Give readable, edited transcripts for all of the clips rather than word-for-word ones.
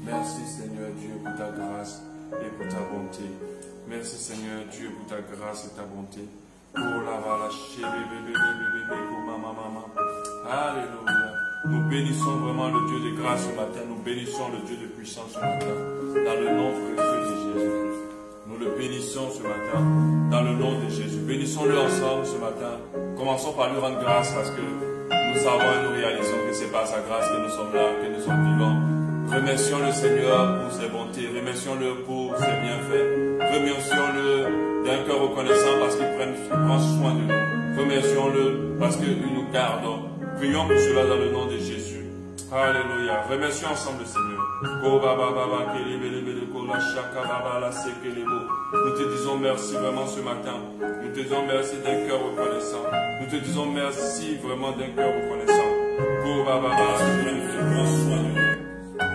Merci Seigneur Dieu pour ta grâce et pour ta bonté. Merci Seigneur Dieu pour ta grâce et ta bonté. Alléluia. Nous bénissons vraiment le Dieu de grâce ce matin. Nous bénissons le Dieu de puissance ce matin. Dans le nom précieux de Jésus. Nous le bénissons ce matin. Dans le nom de Jésus. Bénissons-le ensemble ce matin. Commençons par lui rendre grâce parce que nous savons et nous réalisons que c'est par sa grâce que nous sommes là, que nous sommes vivants. Remercions le Seigneur pour ses bontés. Remercions-le pour ses bienfaits. Remercions-le d'un cœur reconnaissant parce qu'il prend soin de nous. Remercions-le parce qu'il nous garde. Prions pour cela dans le nom de Jésus. Alléluia. Remercions ensemble le Seigneur. Nous te disons merci vraiment ce matin. Nous te disons merci d'un cœur reconnaissant. Nous te disons merci vraiment d'un cœur reconnaissant.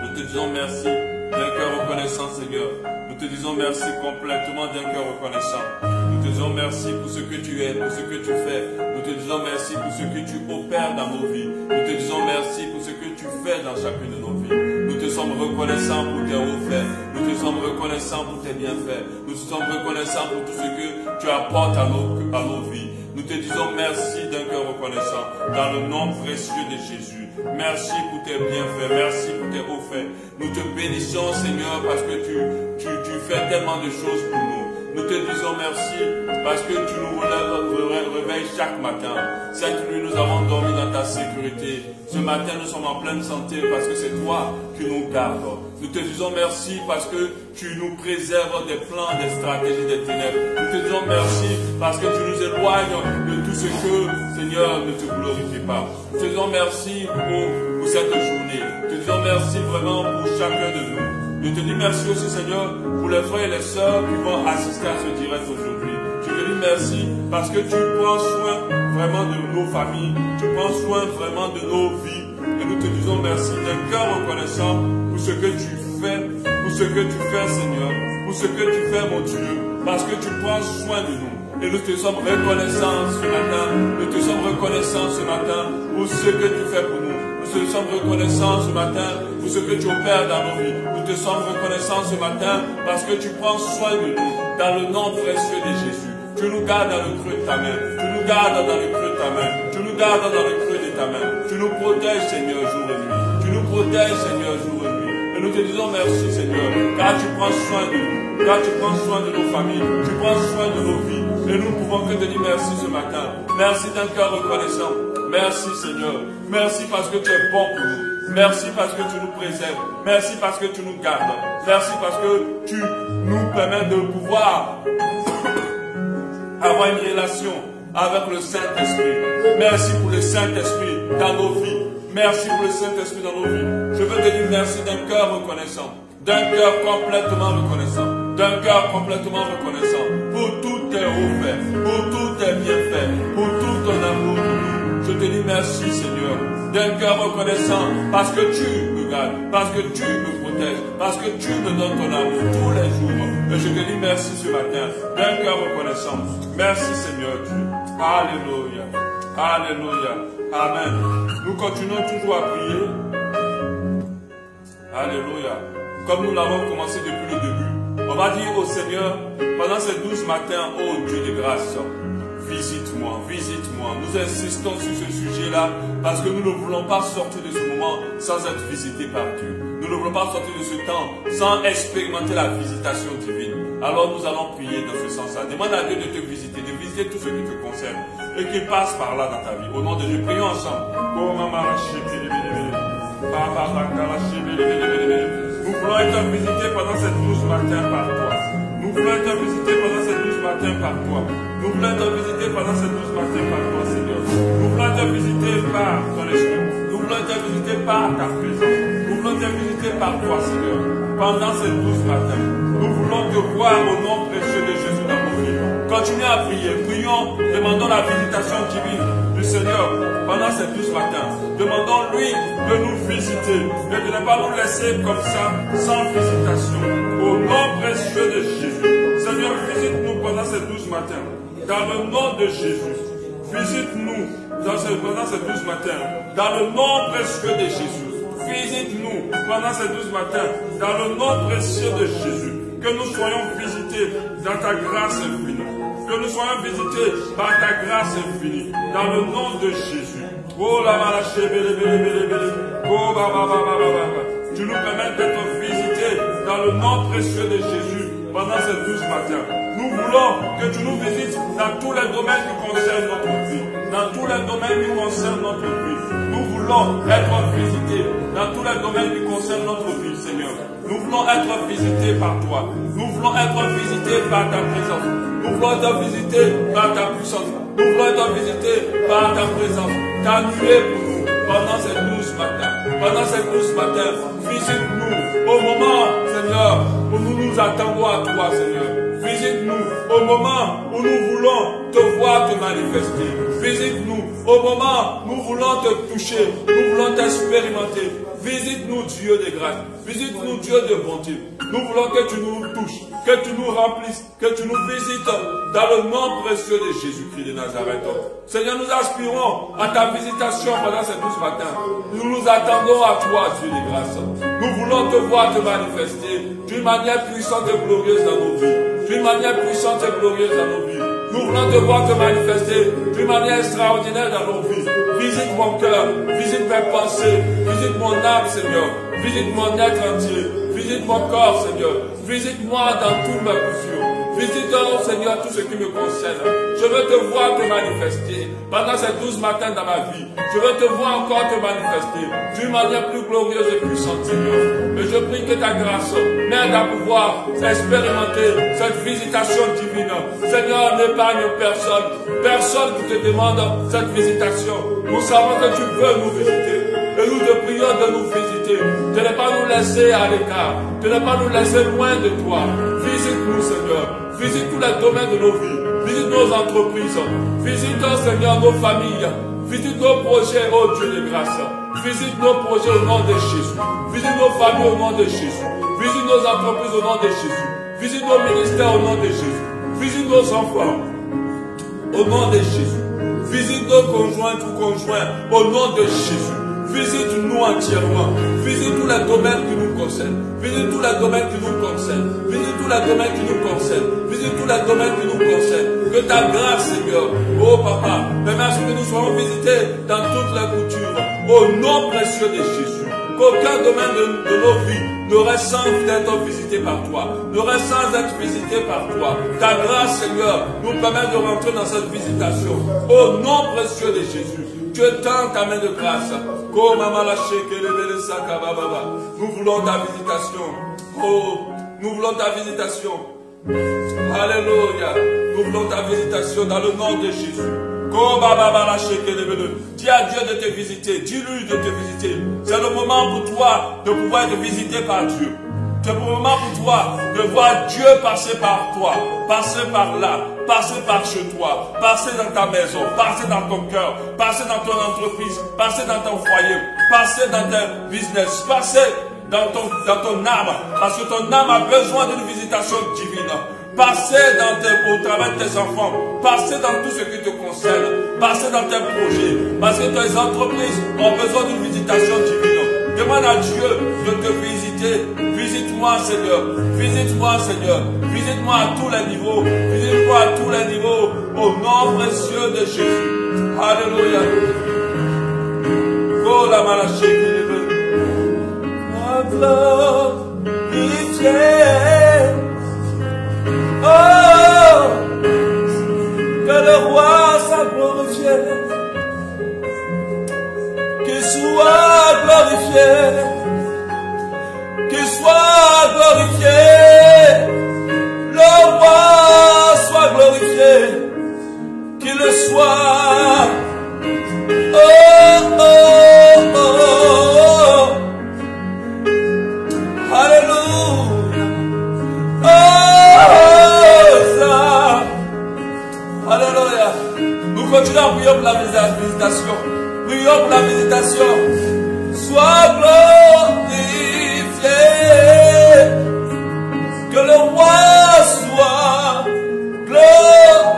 Nous te disons merci d'un cœur reconnaissant, Seigneur. Nous te disons merci complètement d'un cœur reconnaissant. Nous te disons merci pour ce que tu es, pour ce que tu fais. Nous te disons merci pour ce que tu opères dans nos vies. Nous te disons merci pour ce que tu fais dans chacune de nos vies. Nous te sommes reconnaissants pour tes hauts faits. Nous te sommes reconnaissants pour tes bienfaits. Nous te sommes reconnaissants pour tout ce que tu apportes à nos vies. Nous te disons merci d'un cœur reconnaissant dans le nom précieux de Jésus. Merci pour tes bienfaits, merci pour tes hauts faits. Nous te bénissons, Seigneur, parce que tu fais tellement de choses pour nous. Nous te disons merci parce que tu nous réveilles chaque matin. Cette nuit, nous avons dormi dans ta sécurité. Ce matin, nous sommes en pleine santé parce que c'est toi qui nous gardes. Nous te disons merci parce que tu nous préserves des plans, des stratégies des ténèbres. Nous te disons merci parce que tu nous éloignes de tout ce que, Seigneur, ne te glorifie pas. Nous te disons merci pour cette journée. Nous te disons merci vraiment pour chacun de nous. Je te dis merci aussi, Seigneur, pour les frères et les sœurs qui vont assister à ce direct aujourd'hui. Je te dis merci parce que tu prends soin vraiment de nos familles, tu prends soin vraiment de nos vies. Et nous te disons merci d'un cœur reconnaissant pour ce que tu fais, Seigneur, pour ce que tu fais, mon Dieu, parce que tu prends soin de nous. Et nous te sommes reconnaissants ce matin, pour ce que tu fais pour nous. Nous te sommes reconnaissants ce matin pour ce que tu opères dans nos vies. Nous te sommes reconnaissants ce matin parce que tu prends soin de nous dans le nom précieux de Jésus. Tu nous gardes dans le creux de ta main. Tu nous gardes dans le creux de ta main. Tu nous gardes dans le creux de ta main. Tu nous protèges, Seigneur, jour et nuit. Tu nous protèges, Seigneur, jour et nuit. Et nous te disons merci, Seigneur, car tu prends soin de nous. Car tu prends soin de nos familles. Tu prends soin de nos vies. Et nous ne pouvons que te dire merci ce matin. Merci d'un cœur reconnaissant. Merci Seigneur. Merci parce que tu es bon pour nous. Merci parce que tu nous préserves. Merci parce que tu nous gardes. Merci parce que tu nous permets de pouvoir avoir une relation avec le Saint-Esprit. Merci pour le Saint-Esprit dans nos vies. Merci pour le Saint-Esprit dans nos vies. Je veux te dire merci d'un cœur reconnaissant. D'un cœur complètement reconnaissant. D'un cœur complètement reconnaissant. Pour tous tes hauts faits. Pour tous tes bienfaits. Pour tout ton amour. Je te dis merci, Seigneur, d'un cœur reconnaissant, parce que tu me gardes, parce que tu me protèges, parce que tu me donnes ton amour tous les jours. Et je te dis merci ce matin, d'un cœur reconnaissant. Merci, Seigneur Dieu. Alléluia. Alléluia. Amen. Nous continuons toujours à prier. Alléluia. Comme nous l'avons commencé depuis le début, on va dire au Seigneur, pendant ces 12 matins, ô Dieu de grâce, visite-moi, visite-moi. Nous insistons sur ce sujet-là parce que nous ne voulons pas sortir de ce moment sans être visités par Dieu. Nous ne voulons pas sortir de ce temps sans expérimenter la visitation divine. Alors nous allons prier dans ce sens-là. Demande à Dieu de te visiter, de visiter tout ce qui te concerne et qui passe par là dans ta vie. Au nom de Dieu, prions ensemble. Nous voulons être visités pendant ces 12 matins par toi. Nous voulons être visités pendant ces 12 matins par toi. Nous voulons être visités pendant ces 12 matins par toi, Seigneur. Nous voulons être visités par ton esprit. Nous voulons être visités par ta présence. Nous voulons être visités par toi, Seigneur. Pendant ces 12 matins, nous voulons te voir au nom précieux de Jésus. Continuez à prier. Prions, demandons la visitation divine du Seigneur pendant ces 12 matins. Demandons-lui de nous visiter, mais de ne pas nous laisser comme ça, sans visitation. Au nom précieux de Jésus. Seigneur, visite-nous pendant ces 12 matins. Dans le nom de Jésus. Visite-nous pendant ces 12 matins. Dans le nom précieux de Jésus. Visite-nous pendant ces 12 matins. Dans le nom précieux de Jésus. Que nous soyons visités dans ta grâce infinie. Que nous soyons visités par ta grâce infinie. Dans le nom de Jésus. Oh la malaché, oh tu nous permets d'être visités dans le nom précieux de Jésus pendant ces 12 matins. Nous voulons que tu nous visites dans tous les domaines qui concernent notre vie. Dans tous les domaines qui concernent notre vie. Nous voulons être visités dans tous les domaines qui concernent notre vie, Seigneur. Nous voulons être visités par toi. Nous voulons être visités par ta présence. Nous voulons être visités par ta puissance. Nous voulons être visités par ta présence. Ta nuée pour nous pendant ces 12 matins. Pendant ces 12 matins, visite-nous au moment, Seigneur, où nous nous attendons à toi, Seigneur. Visite-nous au moment où nous voulons te voir te manifester. Visite-nous au moment où nous voulons te toucher. Nous voulons t'expérimenter. Visite-nous, Dieu de grâce. Visite-nous, Dieu de bonté. Nous voulons que tu nous touches, que tu nous remplisses, que tu nous visites dans le nom précieux de Jésus-Christ de Nazareth. Seigneur, nous aspirons à ta visitation pendant ces 12 matins. Nous nous attendons à toi, Dieu de grâce. Nous voulons te voir te manifester d'une manière puissante et glorieuse dans nos vies. D'une manière puissante et glorieuse dans nos vies. Nous voulons te voir te manifester d'une manière extraordinaire dans nos vies. Visite mon cœur, visite mes pensées, visite mon âme, Seigneur. Visite mon être entier, visite mon corps, Seigneur. Visite-moi dans toutes mes blessures. Visite, oh Seigneur, tout ce qui me concerne. Je veux te voir te manifester pendant ces 12 matins dans ma vie. Je veux te voir encore te manifester d'une manière plus glorieuse et puissante, Seigneur. Mais je prie que ta grâce m'aide à pouvoir expérimenter cette visitation divine. Seigneur, n'épargne personne. Personne qui te demande cette visitation. Nous savons que tu veux nous visiter. Et nous te prions de nous visiter, de ne pas nous laisser à l'écart, de ne pas nous laisser loin de toi. Visite-nous, Seigneur. Visite tous les domaines de nos vies. Visite nos entreprises. Visite, Seigneur, nos familles. Visite nos projets, oh Dieu de grâce. Visite nos projets au nom de Jésus. Visite nos familles au nom de Jésus. Visite nos entreprises au nom de Jésus. Visite nos ministères au nom de Jésus. Visite nos enfants au nom de Jésus. Visite nos conjoints ou conjoints au nom de Jésus. Visite-nous entièrement. Visite tous les domaines qui nous concernent. Visite tous les domaines qui nous concernent. Visite tous les domaines qui nous concernent. Visite tous les domaines qui nous concernent. Que ta grâce, Seigneur, oh Papa, permette que nous soyons visités dans toutes les coutures. Au nom précieux de Jésus. Qu'aucun domaine de nos vies ne reste sans être visité par toi. Ne reste sans être visité par toi. Ta grâce, Seigneur, nous permet de rentrer dans cette visitation. Au nom précieux de Jésus. Dieu tend ta main de grâce. Nous voulons ta visitation. Oh, nous voulons ta visitation. Alléluia. Nous voulons ta visitation dans le nom de Jésus. Dis à Dieu de te visiter. Dis-lui de te visiter. C'est le moment pour toi de pouvoir être visité par Dieu. C'est le moment pour toi de voir Dieu passer par toi, passer par là, passer par chez toi, passer dans ta maison, passer dans ton cœur, passer dans ton entreprise, passer dans ton foyer, passer dans ton business, passer dans ton âme, parce que ton âme a besoin d'une visitation divine. Passer au travers de tes enfants, passer dans tout ce qui te concerne, passer dans tes projets, parce que tes entreprises ont besoin d'une visitation divine. Demande à Dieu de te visiter. Visite-moi, Seigneur. Visite-moi, Seigneur. Visite-moi à tous les niveaux. Visite-moi à tous les niveaux. Au nom précieux de Jésus. Alléluia. Oh, la malaché qui est glorifié. Oh, que le roi soit glorifié. Qu'il soit glorifié, qu'il soit glorifié, le roi soit glorifié, qu'il le soit. Oh, oh, oh, oh. Alléluia. continuons à prier pour la visitation. Prions pour la visitation. Sois glorifié. Que le roi soit glorifié.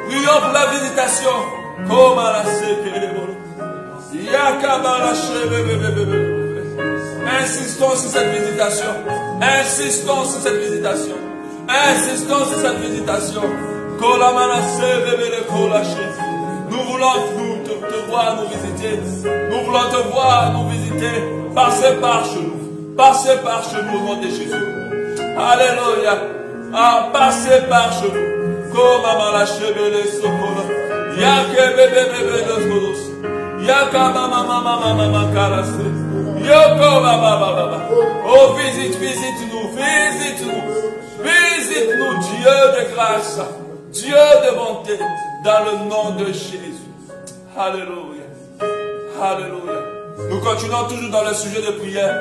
Prions pour la visitation. Comme à la sécurité. Insistons sur cette visitation. Insistons sur cette visitation. Insistons sur cette visitation. Nous voulons te voir nous visiter. Nous voulons te voir nous visiter. Passez par chez nous. Passez par chez nous au nom de Jésus. Alléluia. Passez par chez nous. Comme à la chebele sokola. Yake bebe bebe dos godos. Yaka mama mama mama karase. Yoko baba baba. Oh, visite-nous, visite-nous. Visite-nous, Dieu de grâce, Dieu de bonté, dans le nom de Jésus. Alléluia. Alléluia. Nous continuons toujours dans le sujet de prière.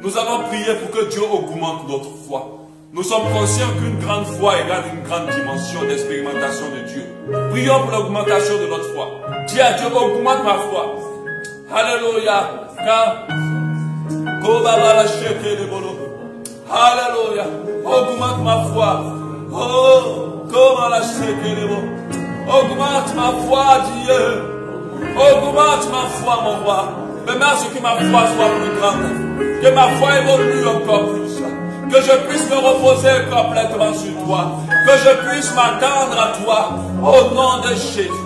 Nous allons prier pour que Dieu augmente notre foi. Nous sommes conscients qu'une grande foi égale une grande dimension d'expérimentation de Dieu. Prions pour l'augmentation de notre foi. Dis à Dieu, augmente ma foi. Alléluia. Alléluia. Augmente ma foi. Oh, comment la sécurité. Augmente ma foi, Dieu. Augmente ma foi, mon roi. Permets à ce que ma foi soit plus grande. Que ma foi évolue encore plus. Que je puisse me reposer complètement sur toi. Que je puisse m'attendre à toi. Au nom de Jésus.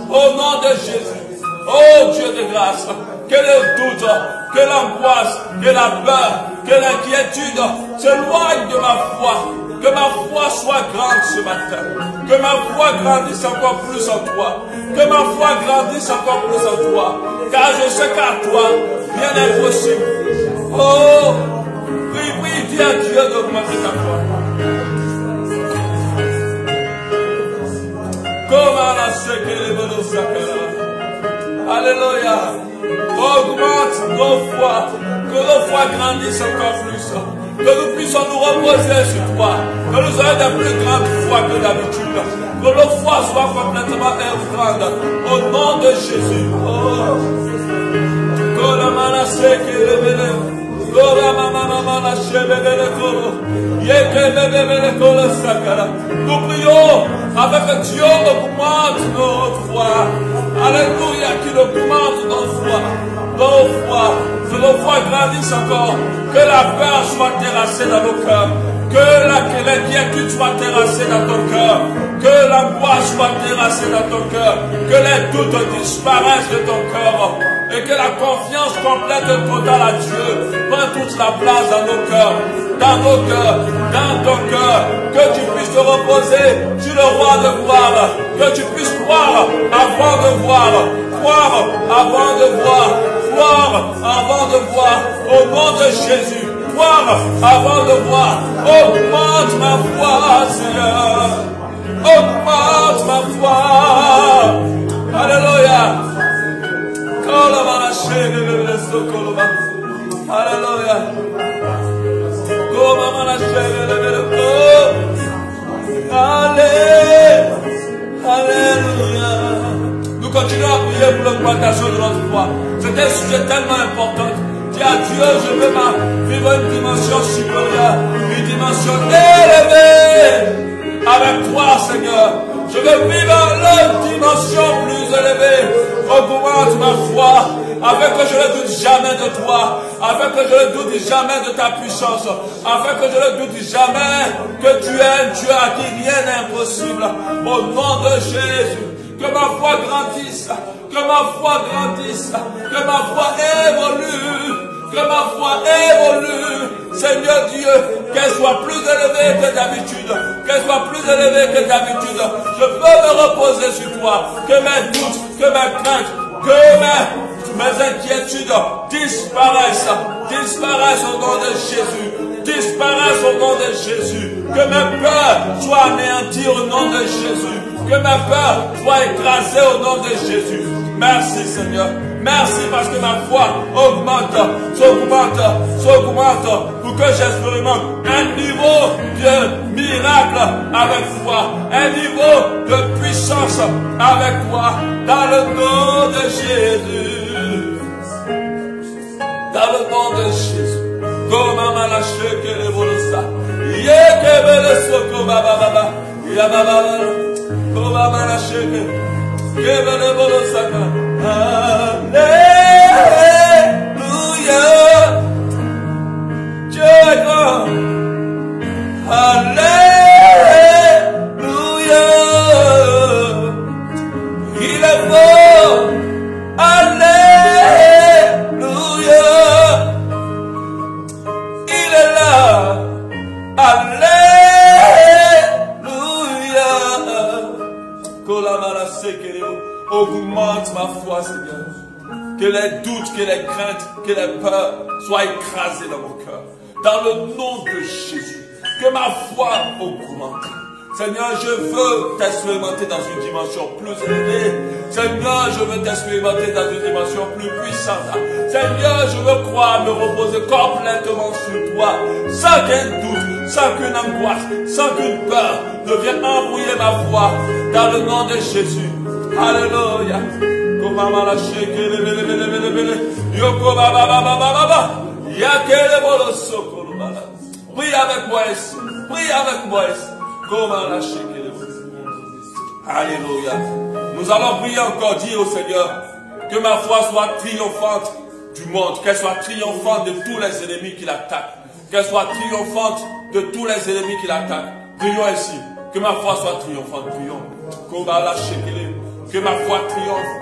Au nom de Jésus. Oh Dieu de grâce. Que le doute, que l'angoisse, que la peur, que l'inquiétude s'éloignent de ma foi. Que ma foi soit grande ce matin. Que ma foi grandisse encore plus en toi. Que ma foi grandisse encore plus en toi. Car je sais qu'à toi, rien n'est possible. Oh, prie, dis à Dieu d'augmenter ta foi. Comme à la sécurité de Sakara. Alléluia. Augmente nos foi. Que nos foi grandissent encore plus. Que nous puissions nous reposer sur toi. Que nous ayons de plus grandes foi que d'habitude. Que nos foi soient complètement grandes. Au nom de Jésus. Oh. Nous prions avec Dieu augmente notre foi. Alléluia, qu'il augmente nos foi. Que nos foi grandissent encore. Que la peur soit terrassée dans nos cœurs. Que l'inquiétude soit terrassée dans ton cœur. Que l'angoisse soit terrassée dans ton cœur. Que les doutes disparaissent de ton cœur. Et que la confiance complète et totale à Dieu prenne toute la place dans nos cœurs. Dans nos cœurs, dans ton cœur. Que tu puisses te reposer sur le roi de gloire. Que tu puisses croire avant de voir. Croire avant de voir. Croire avant de voir. Au nom de Jésus. Croire avant de voir. Augmente ma foi, Seigneur. Augmente ma foi. Alléluia. Alléluia. Alléluia. Nous continuons à prier pour l'augmentation de notre foi. C'est un sujet tellement important. Dis à Dieu, je veux vivre une dimension supérieure, une dimension élevée avec toi, Seigneur. Je veux vivre une dimension plus élevée. Augmente ma foi, afin que je ne doute jamais de toi, afin que je ne doute jamais de ta puissance, afin que je ne doute jamais que tu es un Dieu à qui rien n'est impossible. Au nom de Jésus, que ma foi grandisse, que ma foi grandisse, que ma foi évolue, que ma foi évolue. Seigneur Dieu, qu'elle soit plus élevée que d'habitude, qu'elle soit plus élevée que d'habitude. Je peux me reposer sur toi, que mes doutes, que mes craintes, que mes inquiétudes disparaissent au nom de Jésus, disparaissent au nom de Jésus, que mes peurs soient anéanties au nom de Jésus, que mes peurs soient écrasées au nom de Jésus. Merci Seigneur, Merci parce que ma foi augmente, pour que j'expérimente un niveau de miracle avec toi, un niveau de puissance avec toi, dans le nom de Jésus. Dans le nom de Jésus. Alléluia. Dieu est grand. Alléluia. Il est fort. Alléluia. Il est là. Alléluia. Augmente ma foi, Seigneur. Que les doutes, que les craintes, que les peurs soient écrasés dans mon cœur. Dans le nom de Jésus. Que ma foi augmente. Seigneur, je veux t'expérimenter dans une dimension plus élevée. Seigneur, je veux t'expérimenter dans une dimension plus puissante. Seigneur, je veux croire, me reposer complètement sur toi. Sans qu'un doute, sans qu'une angoisse, sans qu'une peur ne vienne embrouiller ma foi. Dans le nom de Jésus. Alléluia. Prie avec moi ici. Prie avec moi ici. Alléluia. Nous allons prier encore, dire au Seigneur que ma foi soit triomphante du monde, qu'elle soit triomphante de tous les ennemis qui l'attaquent, qu'elle soit triomphante de tous les ennemis qui l'attaquent. Prions ici. Que ma foi soit triomphante. Prions. Que ma foi triomphe.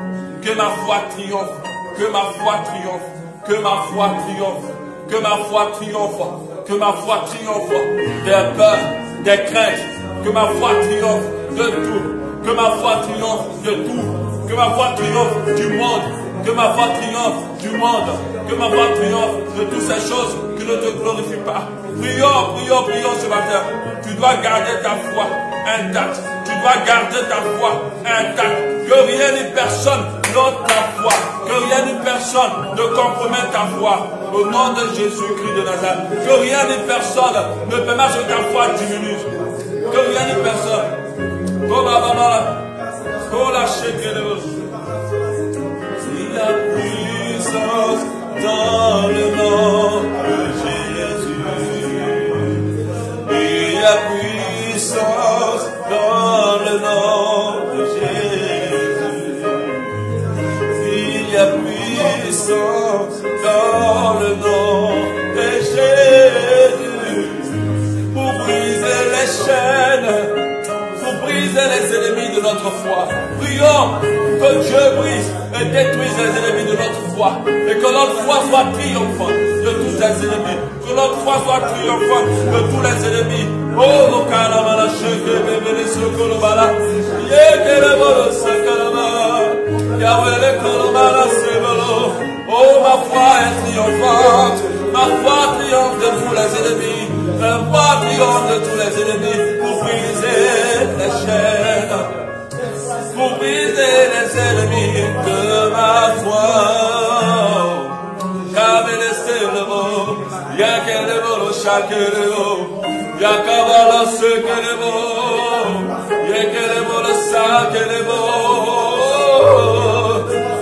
Que ma foi triomphe. Que ma foi triomphe. Que ma foi triomphe. Que ma foi triomphe. Que ma foi triomphe des peurs, des craintes. Que ma foi triomphe de tout. Que ma foi triomphe de tout. Que ma foi triomphe du monde. Que ma foi triomphe du monde. Que ma foi triomphe de toutes ces choses qui ne te glorifient pas. Prions, prions, prions ce matin. Tu dois garder ta foi intacte. Tu dois garder ta foi intacte. Que rien ni personne n'ôte ta foi. Que rien ni personne ne compromette ta foi. Au nom de Jésus-Christ de Nazareth. Que rien ni personne ne permette que ta foi diminue. Que rien ni personne. Il y a puissance dans le nom de Jésus. Il y a puissance dans le nom de Jésus. Il y a puissance dans le nom de Jésus. Pour briser les chaînes, pour briser les ennemis de notre foi. Prions que Dieu brise et détruise les ennemis de notre foi. Et que notre foi soit triomphante de tous les ennemis. Que notre foi soit triomphante de tous les ennemis. Oh, le calamala, cheke, bébé, les sokolobala. Yekele, bolo, sakalama. Yahweh, le kolobala, sebolo. Oh, ma foi est triomphante. Ma foi triomphe de tous les ennemis. Ma foi triomphe de tous les ennemis. Pour briser les chaînes. Pour briser les ennemis de ma foi. Kabelestelebo, yakelebo, shakelebo, yakabala sekelebo, yakelebo, sakelebo.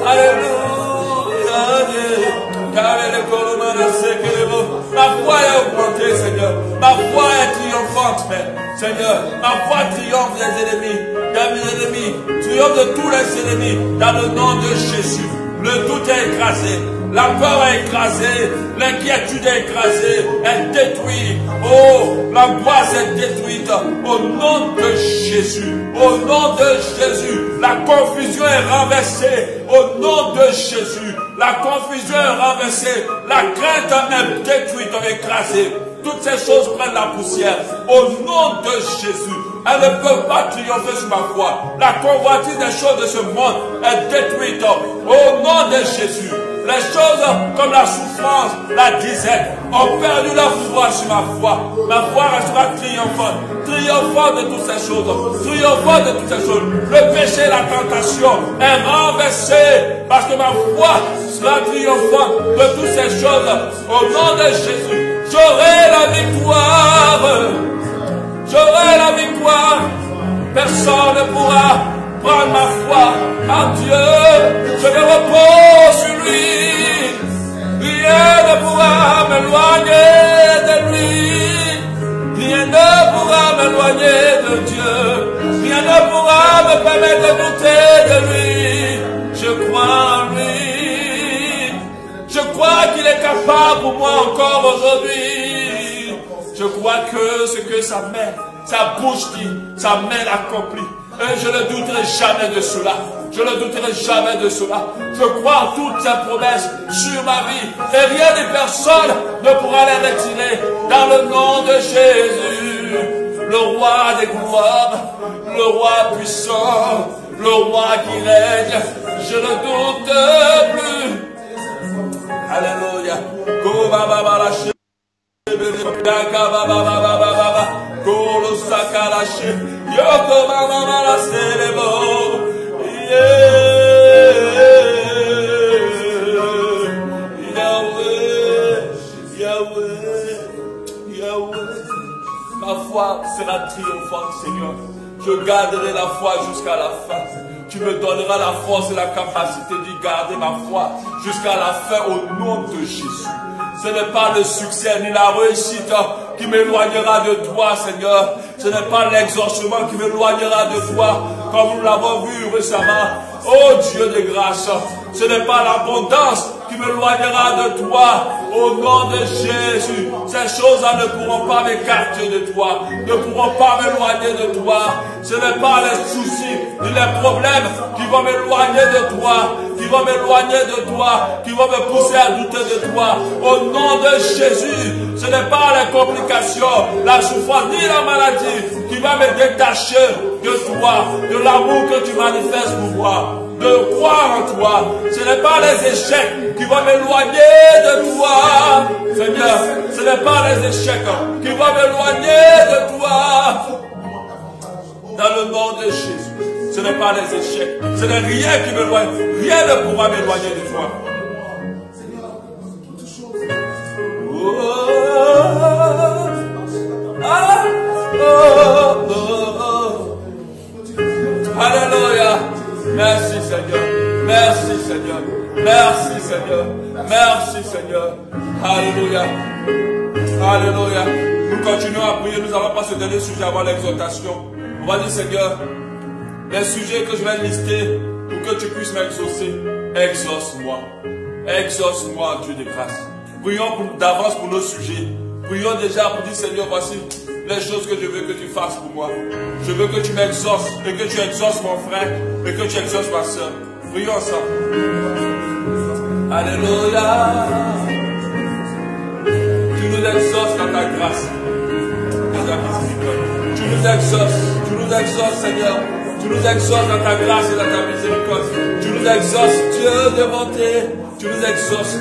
Alléluia, kabelekolo sekelebo. Ma foi est augmentée, Seigneur. Ma foi est triomphante, Père. Seigneur, ma foi triomphe des ennemis, triomphe de tous les ennemis, dans le nom de Jésus. Le doute est écrasé, la peur est écrasée, l'inquiétude est écrasée, est détruite. Oh, l'angoisse est détruite au nom de Jésus. Au nom de Jésus, la confusion est renversée. Au nom de Jésus, la confusion est renversée, la crainte est détruite, écrasée. Toutes ces choses prennent la poussière. Au nom de Jésus. Elles ne peuvent pas triompher sur ma foi. La convoitise des choses de ce monde est détruite. Au nom de Jésus. Les choses comme la souffrance, la disette, ont perdu leur pouvoir sur ma foi. Ma foi restera triomphante. Triomphante de toutes ces choses. Triomphante de toutes ces choses. Le péché, la tentation est renversé parce que ma foi sera triomphante de toutes ces choses. Au nom de Jésus, j'aurai la victoire. J'aurai la victoire. Personne ne pourra prendre ma foi en Dieu. Je me repose sur lui. Rien ne pourra m'éloigner de lui. Rien ne pourra m'éloigner de Dieu. Rien ne pourra me permettre de douter de lui. Je crois en lui. Je crois qu'il est capable pour moi encore aujourd'hui. Je crois que ce que sa bouche dit, sa main accomplit. Et je ne douterai jamais de cela. Je ne douterai jamais de cela. Je crois en toutes ses promesses sur ma vie. Et rien ni personne ne pourra les retirer. Dans le nom de Jésus, le roi des gloires, le roi puissant, le roi qui règne. Je ne doute plus. Alléluia. Golo sakalashi, yoko mama mala serebo, Yahweh. Ma foi sera triomphante, Seigneur. Je garderai la foi jusqu'à la fin. Tu me donneras la force et la capacité d'y garder ma foi jusqu'à la fin au nom de Jésus. Ce n'est pas le succès ni la réussite qui m'éloignera de toi, Seigneur. Ce n'est pas l'exaucement qui m'éloignera de toi, comme nous l'avons vu récemment. Oh Dieu de grâce, ce n'est pas l'abondance qui m'éloignera de toi. Au nom de Jésus, ces choses-là ne pourront pas m'écarter de toi, ne pourront pas m'éloigner de toi. Ce n'est pas les soucis ni les problèmes qui vont m'éloigner de toi, qui vont m'éloigner de toi, qui vont me pousser à douter de toi. Au nom de Jésus, ce n'est pas les complications, la souffrance ni la maladie qui va me détacher de toi, de l'amour que tu manifestes pour moi, de croire en toi. Ce n'est pas les échecs qui vont m'éloigner de toi, Seigneur. Ce n'est pas les échecs qui vont m'éloigner de toi. Dans le nom de Jésus, ce n'est pas les échecs, ce n'est rien qui m'éloigne, rien ne pourra m'éloigner de toi. Alléluia. Merci Seigneur. Merci Seigneur. Merci Seigneur. Merci Seigneur. Alléluia. Alléluia. Nous continuons à prier. Nous allons passer ce dernier sujet avant l'exhortation. On va dire Seigneur, les sujets que je vais lister pour que tu puisses m'exaucer, exauce-moi. Exauce-moi, Dieu de grâce. Prions d'avance pour nos sujets. Prions déjà pour dire Seigneur, voici les choses que je veux que tu fasses pour moi. Je veux que tu m'exauces et que tu exauces mon frère et que tu exauces ma soeur. Prions ensemble. Alléluia. Tu nous exauces dans ta grâce, dans ta miséricorde. Tu nous exauces Seigneur. Tu nous exauces dans ta grâce et dans ta miséricorde. Tu nous exauces, Dieu de bonté. Tu nous exauces.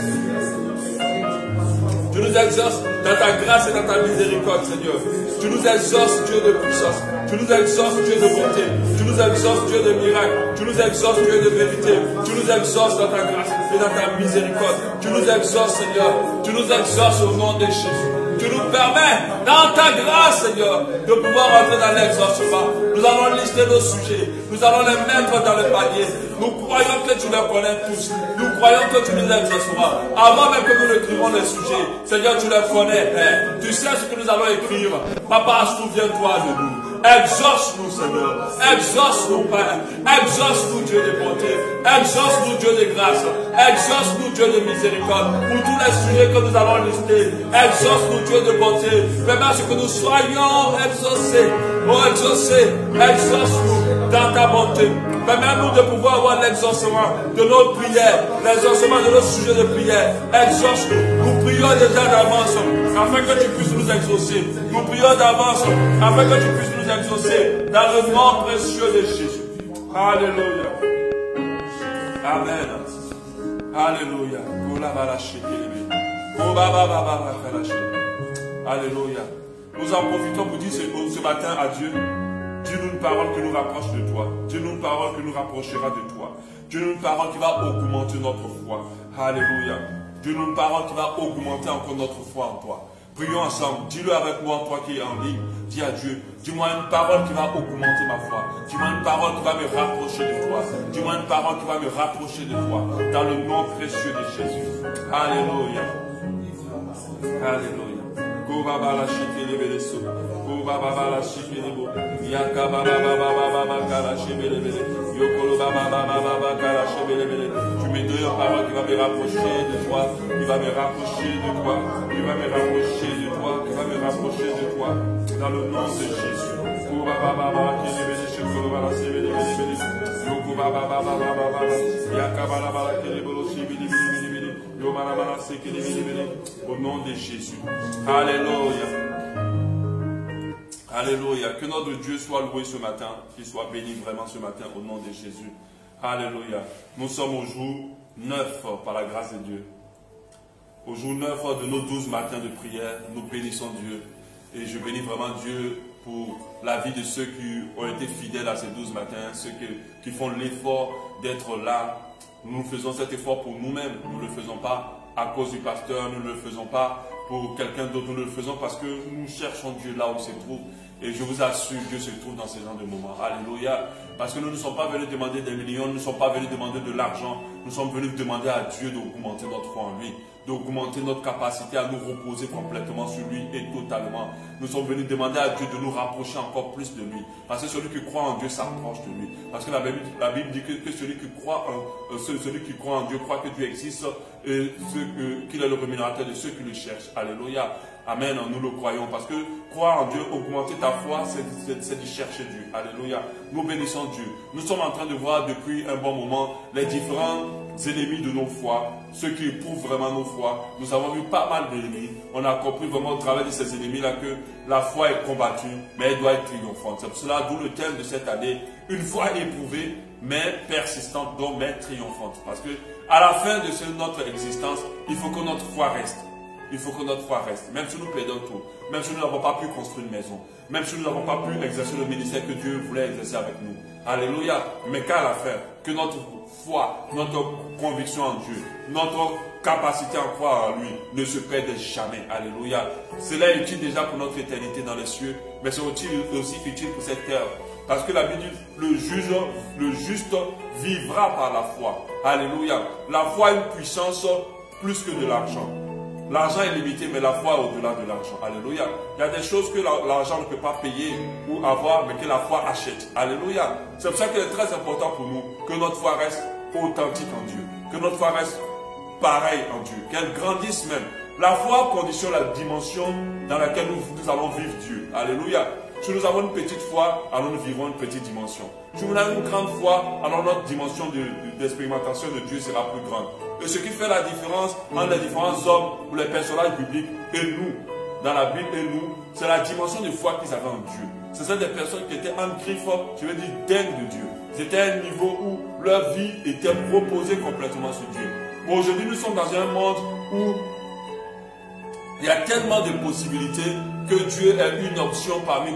Tu nous exauces dans ta grâce et dans ta miséricorde, Seigneur. Tu nous exauces, Dieu de puissance. Tu nous exauces, Dieu de bonté. Tu nous exauces, Dieu de miracle. Tu nous exauces, Dieu de vérité. Tu nous exauces dans ta grâce et dans ta miséricorde. Tu nous exauces, Seigneur. Tu nous exauces au nom de Jésus. Tu nous permets, dans ta grâce, Seigneur, de pouvoir entrer dans l'exaucement. Nous allons lister nos sujets. Nous allons les mettre dans le panier. Nous croyons que tu les connais tous. Nous croyons que tu nous exauceras. Avant même que nous écrivons les sujets, Seigneur, tu les connais, Père. Tu sais ce que nous allons écrire. Papa, souviens-toi de nous. Exauce-nous, Seigneur. Exauce-nous, Père. Exauce-nous, Dieu de bonté. Exauce-nous, Dieu de grâce. Exauce-nous, Dieu de miséricorde. Pour tous les sujets que nous allons lister. Exauce-nous, Dieu de bonté. Permets ce que nous soyons exaucés. Oh, exaucés. Exauce-nous dans ta bonté. Permets-nous de pouvoir avoir l'exaucement de nos prières. L'exaucement de nos sujets de prière. Exauce-nous. Nous prions déjà d'avance afin que tu puisses nous exaucer. Nous prions d'avance afin que tu puisses nous exaucer dans le nom précieux de Jésus. Alléluia. Amen. Alléluia. Alléluia. Nous en profitons pour dire ce matin à Dieu, dis-nous une parole qui nous rapproche de toi. Dis-nous une parole qui nous rapprochera de toi. Dis-nous une parole qui va augmenter notre foi. Alléluia. Dis-nous une parole qui va augmenter encore notre foi en toi. Prions ensemble. Dis-le avec moi, toi qui es en ligne. Dis à Dieu, dis-moi une parole qui va augmenter ma foi. Dis-moi une parole qui va me rapprocher de toi. Dis-moi une parole qui va me rapprocher de toi. Dans le nom précieux de Jésus. Alléluia. Alléluia. Baba baba la shikelibo, yaka baba baba kala shebelebele, yokolo baba baba kala shebelebele. Tu me donnes une parole qui va me rapprocher de toi, qui va me rapprocher de toi, qui va me rapprocher de toi, qui va me rapprocher de toi, dans le nom de Jésus. Baba baba kelebele shokolo baba shebelebele, yoko baba baba yaka baba kelebolo shebelebele, yo baba sekelebele, au nom de Jésus. Alléluia. Alléluia. Que notre Dieu soit loué ce matin, qu'il soit béni vraiment ce matin au nom de Jésus. Alléluia. Nous sommes au jour 9 par la grâce de Dieu. Au jour 9 de nos 12 matins de prière, nous bénissons Dieu. Et je bénis vraiment Dieu pour la vie de ceux qui ont été fidèles à ces 12 matins, ceux qui font l'effort d'être là. Nous faisons cet effort pour nous-mêmes. Nous ne le faisons pas à cause du pasteur, nous ne le faisons pas pour quelqu'un d'autre, nous le faisons parce que nous cherchons Dieu là où il se trouve. Et je vous assure, Dieu se trouve dans ces genres de moments. Alléluia. Parce que nous ne sommes pas venus demander des millions, nous ne sommes pas venus demander de l'argent. Nous sommes venus demander à Dieu d'augmenter notre foi en lui, d'augmenter notre capacité à nous reposer complètement sur lui et totalement. Nous sommes venus demander à Dieu de nous rapprocher encore plus de lui. Parce que celui qui croit en Dieu s'approche de lui. Parce que la Bible dit que celui qui croit en Dieu croit que Dieu existe et qu'il est le rémunérateur de ceux qui le cherchent. Alléluia. Amen, nous le croyons. Parce que croire en Dieu, augmenter ta foi, c'est de chercher Dieu. Alléluia. Nous bénissons Dieu. Nous sommes en train de voir depuis un bon moment les différents ennemis de nos foi, ceux qui éprouvent vraiment nos foi. Nous avons vu pas mal d'ennemis. On a compris vraiment au travers de ces ennemis-là que la foi est combattue, mais elle doit être triomphante. C'est pour cela, d'où le thème de cette année, une foi éprouvée, mais persistante, donc mais triomphante. Parce que à la fin de notre existence, il faut que notre foi reste. Il faut que notre foi reste, même si nous perdons tout, même si nous n'avons pas pu construire une maison, même si nous n'avons pas pu exercer le ministère que Dieu voulait exercer avec nous. Alléluia. Mais qu'à la fin, que notre foi, notre conviction en Dieu, notre capacité à croire en lui ne se perde jamais. Alléluia. Cela est utile déjà pour notre éternité dans les cieux, mais c'est aussi utile pour cette terre. Parce que la Bible dit, le juste vivra par la foi. Alléluia. La foi a une puissance plus que de l'argent. L'argent est limité, mais la foi est au-delà de l'argent. Alléluia. Il y a des choses que l'argent ne peut pas payer ou avoir, mais que la foi achète. Alléluia. C'est pour ça qu'il est très important pour nous que notre foi reste authentique en Dieu. Que notre foi reste pareille en Dieu. Qu'elle grandisse même. La foi conditionne la dimension dans laquelle nous allons vivre Dieu. Alléluia. Si nous avons une petite foi, alors nous vivons une petite dimension. Si nous avons une grande foi, alors notre dimension d'expérimentation de Dieu sera plus grande. Et ce qui fait la différence entre les différents hommes ou les personnages bibliques et nous, dans la Bible et nous, c'est la dimension de foi qu'ils avaient en Dieu. Ce sont des personnes qui étaient en griffe, je veux dire, dingues de Dieu. C'était un niveau où leur vie était reposée complètement sur Dieu. Bon, aujourd'hui, nous sommes dans un monde où il y a tellement de possibilités que Dieu est une option parmi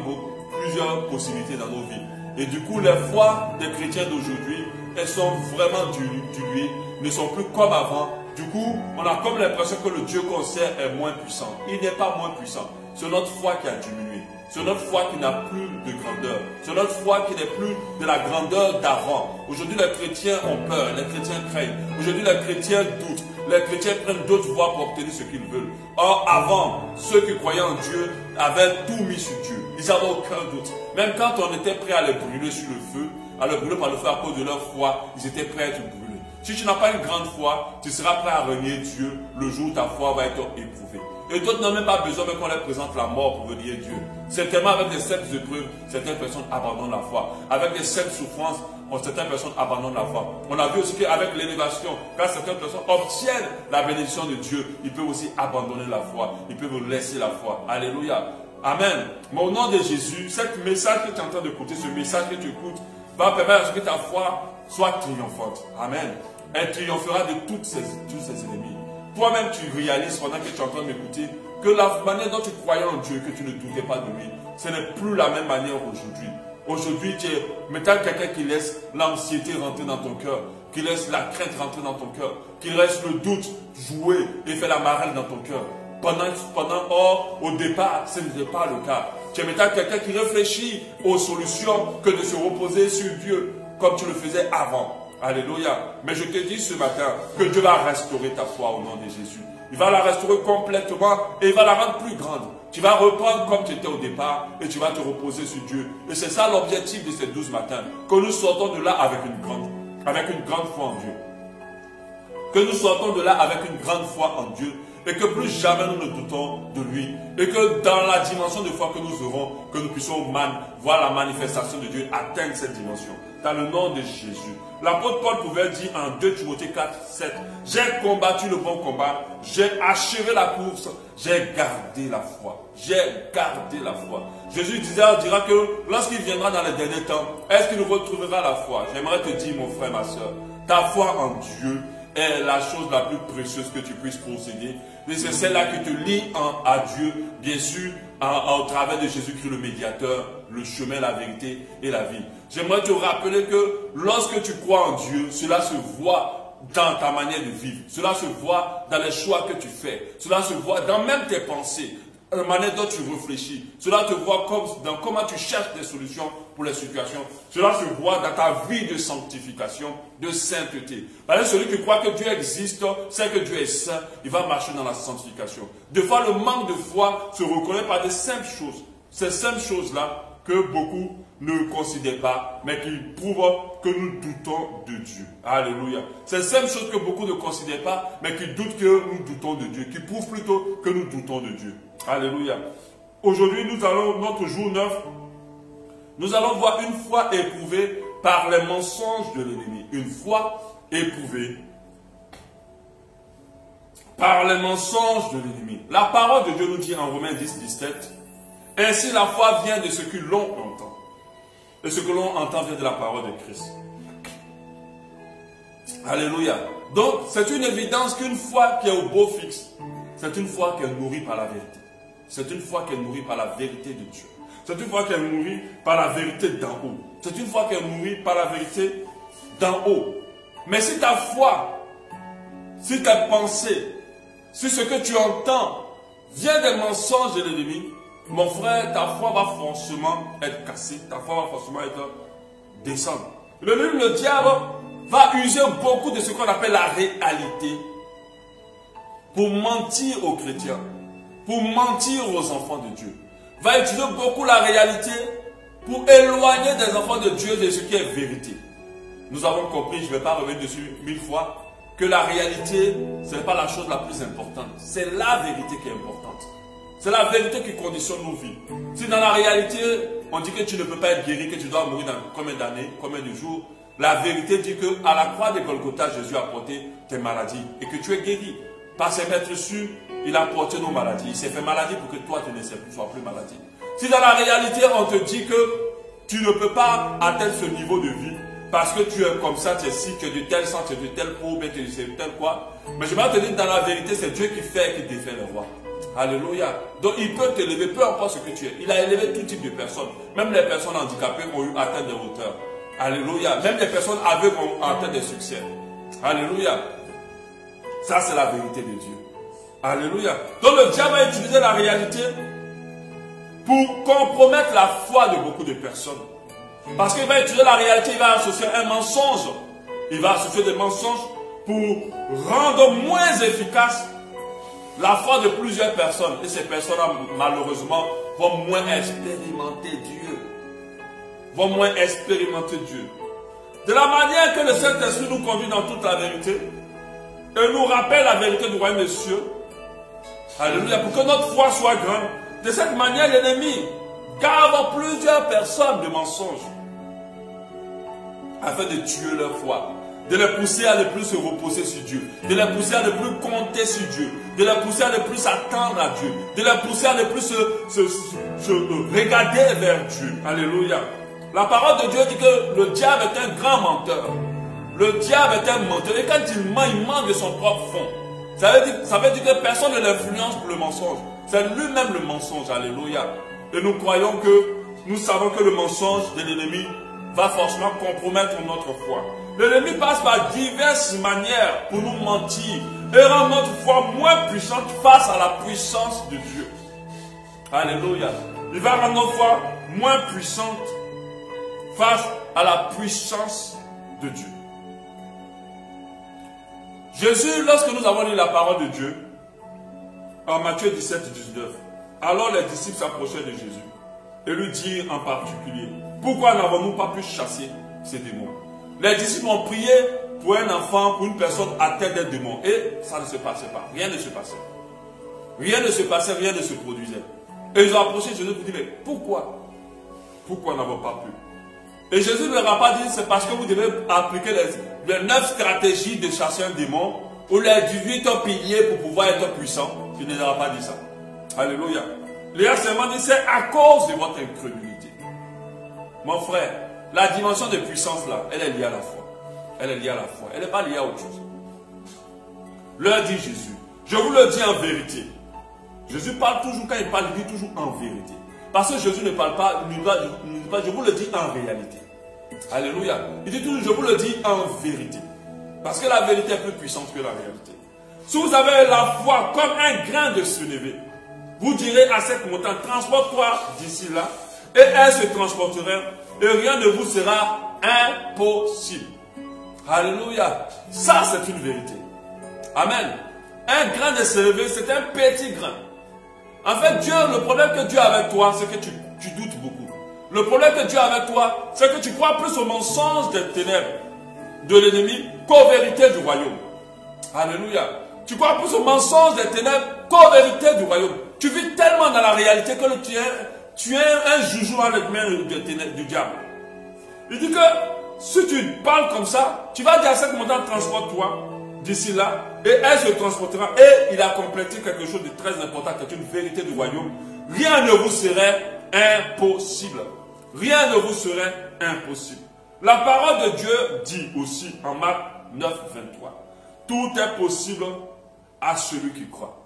plusieurs possibilités dans nos vies. Et du coup, les foi des chrétiens d'aujourd'hui, elles sont vraiment diluées, ne sont plus comme avant. Du coup, on a comme l'impression que le Dieu qu'on sert est moins puissant. Il n'est pas moins puissant. C'est notre foi qui a diminué. C'est notre foi qui n'a plus de grandeur. C'est notre foi qui n'est plus de la grandeur d'avant. Aujourd'hui, les chrétiens ont peur, les chrétiens craignent. Aujourd'hui, les chrétiens doutent. Les chrétiens prennent d'autres voies pour obtenir ce qu'ils veulent. Or, avant, ceux qui croyaient en Dieu avaient tout mis sur Dieu. Ils n'avaient aucun doute. Même quand on était prêt à les brûler sur le feu, à les brûler par le feu à cause de leur foi, ils étaient prêts à être brûlés. Si tu n'as pas une grande foi, tu seras prêt à renier Dieu le jour où ta foi va être éprouvée. Et d'autres n'ont même pas besoin qu'on leur présente la mort pour renier Dieu. Certainement avec des simples épreuves, certaines personnes abandonnent la foi. Avec des simples souffrances, certaines personnes abandonnent la foi. On a vu aussi qu'avec l'élévation, quand certaines personnes obtiennent la bénédiction de Dieu, ils peuvent aussi abandonner la foi. Ils peuvent laisser la foi. Alléluia. Amen. Mais au nom de Jésus, ce message que tu es en train d'écouter, ce message que tu écoutes, va permettre à ce que ta foi soit triomphante. Amen. elle triomphera de tous ses ennemis. Toi-même, tu réalises pendant que tu es en train de m'écouter que la manière dont tu croyais en Dieu, que tu ne doutais pas de lui, ce n'est plus la même manière aujourd'hui. Aujourd'hui, tu es maintenant quelqu'un qui laisse l'anxiété rentrer dans ton cœur, qui laisse la crainte rentrer dans ton cœur, qui laisse le doute jouer et faire la marelle dans ton cœur. Or, au départ, ce n'était pas le cas. Tu es maintenant quelqu'un qui réfléchit aux solutions que de se reposer sur Dieu, comme tu le faisais avant. Alléluia. Mais je te dis ce matin que Dieu va restaurer ta foi au nom de Jésus. Il va la restaurer complètement et il va la rendre plus grande. Tu vas reprendre comme tu étais au départ et tu vas te reposer sur Dieu. Et c'est ça l'objectif de ces 12 matins. Que nous sortons de là avec une grande foi en Dieu. Que nous sortons de là avec une grande foi en Dieu. Et que plus jamais nous ne doutons de lui. Et que dans la dimension de foi que nous aurons, que nous puissions voir la manifestation de Dieu atteindre cette dimension. Dans le nom de Jésus. L'apôtre Paul pouvait dire en 2 Timothée 4, 7, « J'ai combattu le bon combat, j'ai achevé la course, j'ai gardé la foi. » J'ai gardé la foi. Jésus dira que lorsqu'il viendra dans les derniers temps, est-ce qu'il retrouvera la foi? J'aimerais te dire, mon frère, ma soeur, ta foi en Dieu est la chose la plus précieuse que tu puisses posséder. Et c'est celle-là qui te lie à Dieu, bien sûr, au travers de Jésus-Christ, le médiateur, le chemin, la vérité et la vie. J'aimerais te rappeler que lorsque tu crois en Dieu, cela se voit dans ta manière de vivre. Cela se voit dans les choix que tu fais. Cela se voit dans même tes pensées, la manière dont tu réfléchis. Cela te voit dans comment tu cherches des solutions pour les situations. Cela se voit dans ta vie de sanctification, de sainteté. Parce que celui qui croit que Dieu existe, sait que Dieu est saint, il va marcher dans la sanctification. Des fois, le manque de foi se reconnaît par des simples choses. Ces simples choses-là que beaucoup ne considèrent pas, mais qui prouvent que nous doutons de Dieu. Alléluia. Ces simples choses que beaucoup ne considèrent pas, mais qui doutent que nous doutons de Dieu, qui prouvent plutôt que nous doutons de Dieu. Alléluia. Aujourd'hui, notre jour 9, nous allons voir une foi éprouvée par les mensonges de l'ennemi. Une foi éprouvée par les mensonges de l'ennemi. La parole de Dieu nous dit en Romains 10, 17, « Ainsi la foi vient de ce que l'on entend. Et ce que l'on entend vient de la parole de Christ. » Alléluia. Donc, c'est une évidence qu'une foi qui est au beau fixe, c'est une foi qui est nourrie par la vérité. C'est une foi qui est nourrie par la vérité de Dieu. C'est une foi qui est nourrie par la vérité d'en haut. C'est une foi qui est nourrie par la vérité d'en haut. Mais si ta foi, si tes pensées, si ce que tu entends vient des mensonges de l'ennemi, mon frère, ta foi va forcément être cassée. Ta foi va forcément être descendre. Le diable va user beaucoup de ce qu'on appelle la réalité pour mentir aux chrétiens, pour mentir aux enfants de Dieu. Va utiliser beaucoup la réalité pour éloigner des enfants de Dieu de ce qui est vérité. Nous avons compris, je ne vais pas revenir dessus 1000 fois, que la réalité, ce n'est pas la chose la plus importante. C'est la vérité qui est importante. C'est la vérité qui conditionne nos vies. Si dans la réalité, on dit que tu ne peux pas être guéri, que tu dois mourir dans combien d'années, combien de jours, la vérité dit qu'à la croix de Golgotha, Jésus a porté tes maladies et que tu es guéri. Par ses maîtres sûrs, il a porté nos maladies. Il s'est fait maladie pour que toi, tu ne sois plus maladie. Si dans la réalité, on te dit que tu ne peux pas atteindre ce niveau de vie parce que tu es comme ça, tu es ci, tu es de tel sang, tu es de tel peau, tu es de tel quoi. Mais je vais te dire, dans la vérité, c'est Dieu qui fait et qui défait le roi. Alléluia. Donc il peut t'élever, peu importe ce que tu es. Il a élevé tout type de personnes. Même les personnes handicapées ont eu atteint des hauteurs. Alléluia. Même les personnes aveugles ont atteint des succès. Alléluia. Ça, c'est la vérité de Dieu. Alléluia. Donc le diable a utilisé la réalité pour compromettre la foi de beaucoup de personnes. Parce qu'il va utiliser la réalité, il va associer un mensonge. Il va associer des mensonges pour rendre moins efficace la foi de plusieurs personnes. Et ces personnes-là, malheureusement, vont moins expérimenter Dieu. Vont moins expérimenter Dieu. De la manière que le Saint-Esprit nous conduit dans toute la vérité, et nous rappelle la vérité du royaume des cieux. Alléluia. Pour que notre foi soit grande. De cette manière, l'ennemi garde plusieurs personnes de mensonges afin de tuer leur foi. De les pousser à ne plus se reposer sur Dieu. De les pousser à ne plus compter sur Dieu. De les pousser à ne plus s'attendre à Dieu. De les pousser à ne plus se regarder vers Dieu. Alléluia. La parole de Dieu dit que le diable est un grand menteur. Le diable est un menteur. Et quand il ment de son propre fond. Ça veut dire que personne ne l'influence pour le mensonge. C'est lui-même le mensonge. Alléluia. Et nous croyons que, nous savons que le mensonge de l'ennemi va forcément compromettre notre foi. L'ennemi passe par diverses manières pour nous mentir et rendre notre foi moins puissante face à la puissance de Dieu. Alléluia. Il va rendre notre foi moins puissante face à la puissance de Dieu. Jésus, lorsque nous avons lu la parole de Dieu, en Matthieu 17, 19, alors les disciples s'approchaient de Jésus et lui dirent en particulier, pourquoi n'avons-nous pas pu chasser ces démons? Les disciples ont prié pour un enfant, pour une personne atteinte des démons. Et ça ne se passait pas. Rien ne se passait. Rien ne se passait, rien ne se produisait. Et ils ont approché Jésus pour dire, mais pourquoi? Pourquoi n'avons pas pu? Et Jésus ne leur a pas dit, c'est parce que vous devez appliquer les 9 stratégies de chasser un démon ou les 18 piliers pour pouvoir être puissant. Il ne leur a pas dit ça. Alléluia. Il a seulement dit, c'est à cause de votre incrédulité. Mon frère, la dimension de puissance là, elle est liée à la foi. Elle est liée à la foi. Elle n'est pas liée à autre chose. Leur dit Jésus, je vous le dis en vérité. Jésus parle toujours, quand il parle, il dit toujours en vérité. Parce que Jésus ne parle pas, il ne dit pas, je vous le dis en réalité. Alléluia. Il dit toujours, je vous le dis en vérité. Parce que la vérité est plus puissante que la réalité. Si vous avez la foi comme un grain de sénévé, vous direz à cette montagne, transporte-toi d'ici là, et elle se transportera, et rien ne vous sera impossible. Alléluia. Ça, c'est une vérité. Amen. Un grain de sénévé, c'est un petit grain. En fait, Dieu, le problème que Dieu a avec toi, c'est que tu doutes beaucoup. Le problème que Dieu a avec toi, c'est que tu crois plus au mensonge des ténèbres de l'ennemi qu'aux vérités du royaume. Alléluia. Tu crois plus au mensonge des ténèbres qu'aux vérités du royaume. Tu vis tellement dans la réalité que tu es un joujou dans les mains du diable. Il dit que si tu parles comme ça, tu vas dire à cette montagne, transporte-toi d'ici là, et elle se transportera. Et il a complété quelque chose de très important, qui est une vérité du royaume. Rien ne vous serait impossible. Rien ne vous serait impossible. La parole de Dieu dit aussi en Marc 9, 23, tout est possible à celui qui croit.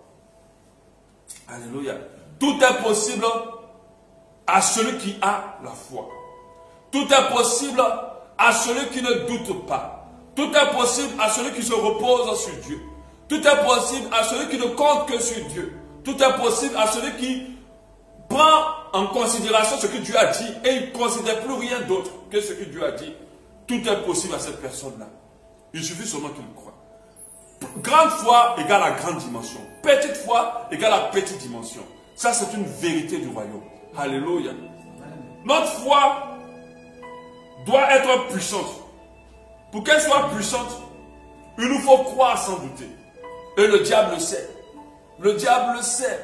Alléluia. Tout est possible à celui qui a la foi. Tout est possible à celui qui ne doute pas. Tout est possible à celui qui se repose sur Dieu. Tout est possible à celui qui ne compte que sur Dieu. Tout est possible à celui qui prend en considération ce que Dieu a dit et il ne considère plus rien d'autre que ce que Dieu a dit. Tout est possible à cette personne-là. Il suffit seulement qu'il croit. Grande foi égale à grande dimension. Petite foi égale à petite dimension. Ça, c'est une vérité du royaume. Alléluia. Notre foi doit être puissante. Pour qu'elle soit puissante, il nous faut croire sans douter. Et le diable le sait. Le diable le sait.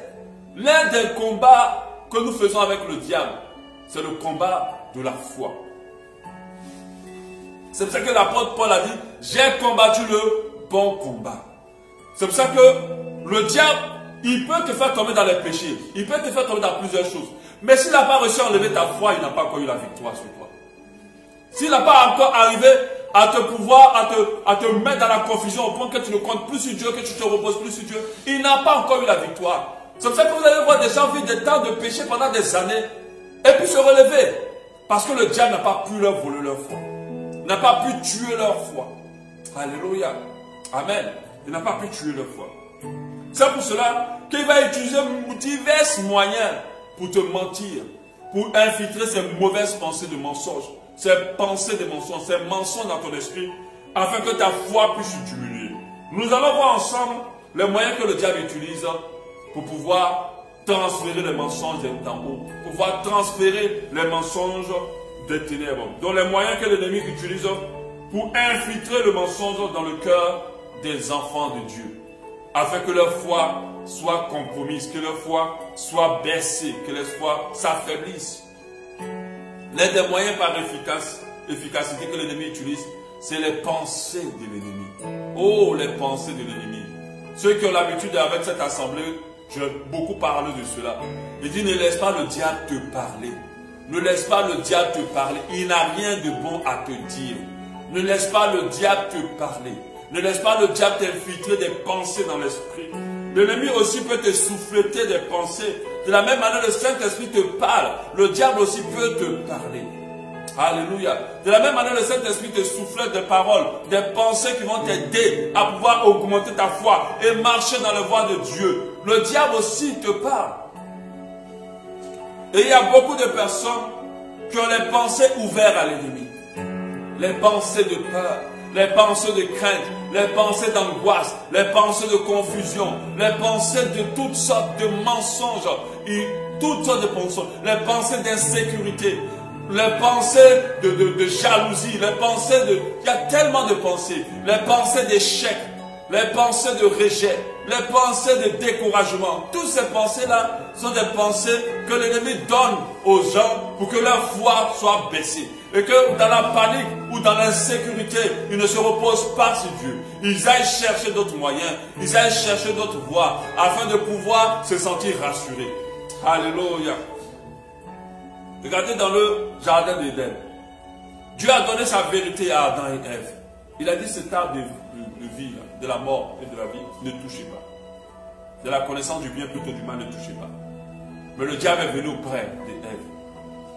L'un des combats que nous faisons avec le diable, c'est le combat de la foi. C'est pour ça que l'apôtre Paul a dit, j'ai combattu le bon combat. C'est pour ça que le diable, il peut te faire tomber dans les péchés. Il peut te faire tomber dans plusieurs choses. Mais s'il n'a pas réussi à enlever ta foi, il n'a pas encore eu la victoire sur toi. S'il n'a pas encore arrivé à te pouvoir, à te mettre dans la confusion au point que tu ne comptes plus sur Dieu, que tu te reposes plus sur Dieu, il n'a pas encore eu la victoire. C'est pour ça que vous allez voir des gens vivre des temps de péché pendant des années et puis se relever. Parce que le diable n'a pas pu leur voler leur foi. N'a pas pu tuer leur foi. Alléluia. Amen. Il n'a pas pu tuer leur foi. C'est pour cela qu'il va utiliser divers moyens pour te mentir, pour infiltrer ces mauvaises pensées de mensonges, ces pensées de mensonges, ces mensonges dans ton esprit, afin que ta foi puisse diminuer. Nous allons voir ensemble les moyens que le diable utilise pour pouvoir transférer les mensonges d'en haut, pour pouvoir transférer les mensonges des ténèbres. Donc les moyens que l'ennemi utilise pour infiltrer le mensonge dans le cœur des enfants de Dieu, afin que leur foi soit compromise, que leur foi soit baissée, que leur foi s'affaiblisse. L'un des moyens par efficacité que l'ennemi utilise, c'est les pensées de l'ennemi. Oh, les pensées de l'ennemi. Ceux qui ont l'habitude avec cette assemblée, j'ai beaucoup parlé de cela. Il dit, ne laisse pas le diable te parler. Ne laisse pas le diable te parler. Il n'a rien de bon à te dire. Ne laisse pas le diable te parler. Ne laisse pas le diable t'infiltrer des pensées dans l'esprit. L'ennemi aussi peut te souffleter des pensées. De la même manière, le Saint-Esprit te parle. Le diable aussi peut te parler. Alléluia. De la même manière, le Saint-Esprit te souffle des paroles, des pensées qui vont t'aider à pouvoir augmenter ta foi et marcher dans la voie de Dieu. Le diable aussi te parle. Et il y a beaucoup de personnes qui ont les pensées ouvertes à l'ennemi. Les pensées de peur, les pensées de crainte, les pensées d'angoisse, les pensées de confusion, les pensées de toutes sortes de mensonges, et toutes sortes de pensées, les pensées d'insécurité, les pensées de jalousie, les pensées de... Il y a tellement de pensées, les pensées d'échec, les pensées de rejet, les pensées de découragement. Toutes ces pensées-là sont des pensées que l'ennemi donne aux gens pour que leur foi soit baissée. Et que dans la panique ou dans l'insécurité, ils ne se reposent pas sur Dieu. Ils aillent chercher d'autres moyens, ils aillent chercher d'autres voies afin de pouvoir se sentir rassurés. Alléluia. Regardez dans le jardin d'Éden. Dieu a donné sa vérité à Adam et Ève. Il a dit cet arbre de vie, de la mort et de la vie, ne touchez pas. De la connaissance du bien plutôt du mal, ne touchez pas. Mais le diable est venu auprès d'Ève.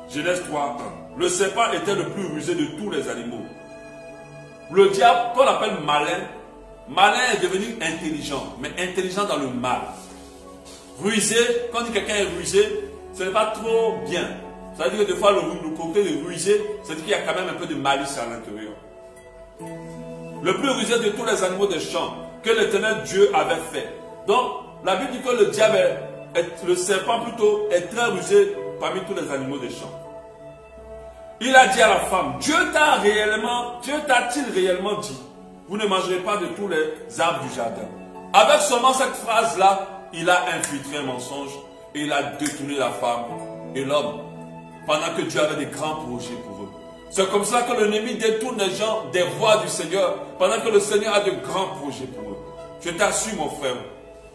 Genèse 3, 1. Le serpent était le plus rusé de tous les animaux. Le diable, qu'on appelle malin, malin est devenu intelligent, mais intelligent dans le mal. Rusé, quand on dit quelqu'un est rusé, ce n'est pas trop bien. Ça veut dire que des fois, le côté de rusé, c'est-à-dire qu'il y a quand même un peu de malice à l'intérieur. Le plus rusé de tous les animaux des champs que l'Éternel Dieu avait fait. Donc, la Bible dit que le diable, le serpent plutôt, est très rusé parmi tous les animaux des champs. Il a dit à la femme, Dieu t'a-t-il réellement dit, vous ne mangerez pas de tous les arbres du jardin. Avec seulement cette phrase-là, il a infiltré un mensonge et il a détourné la femme et l'homme pendant que Dieu avait des grands projets pour eux. C'est comme ça que l'ennemi détourne les gens des voies du Seigneur pendant que le Seigneur a de grands projets pour eux. Je t'assure mon frère,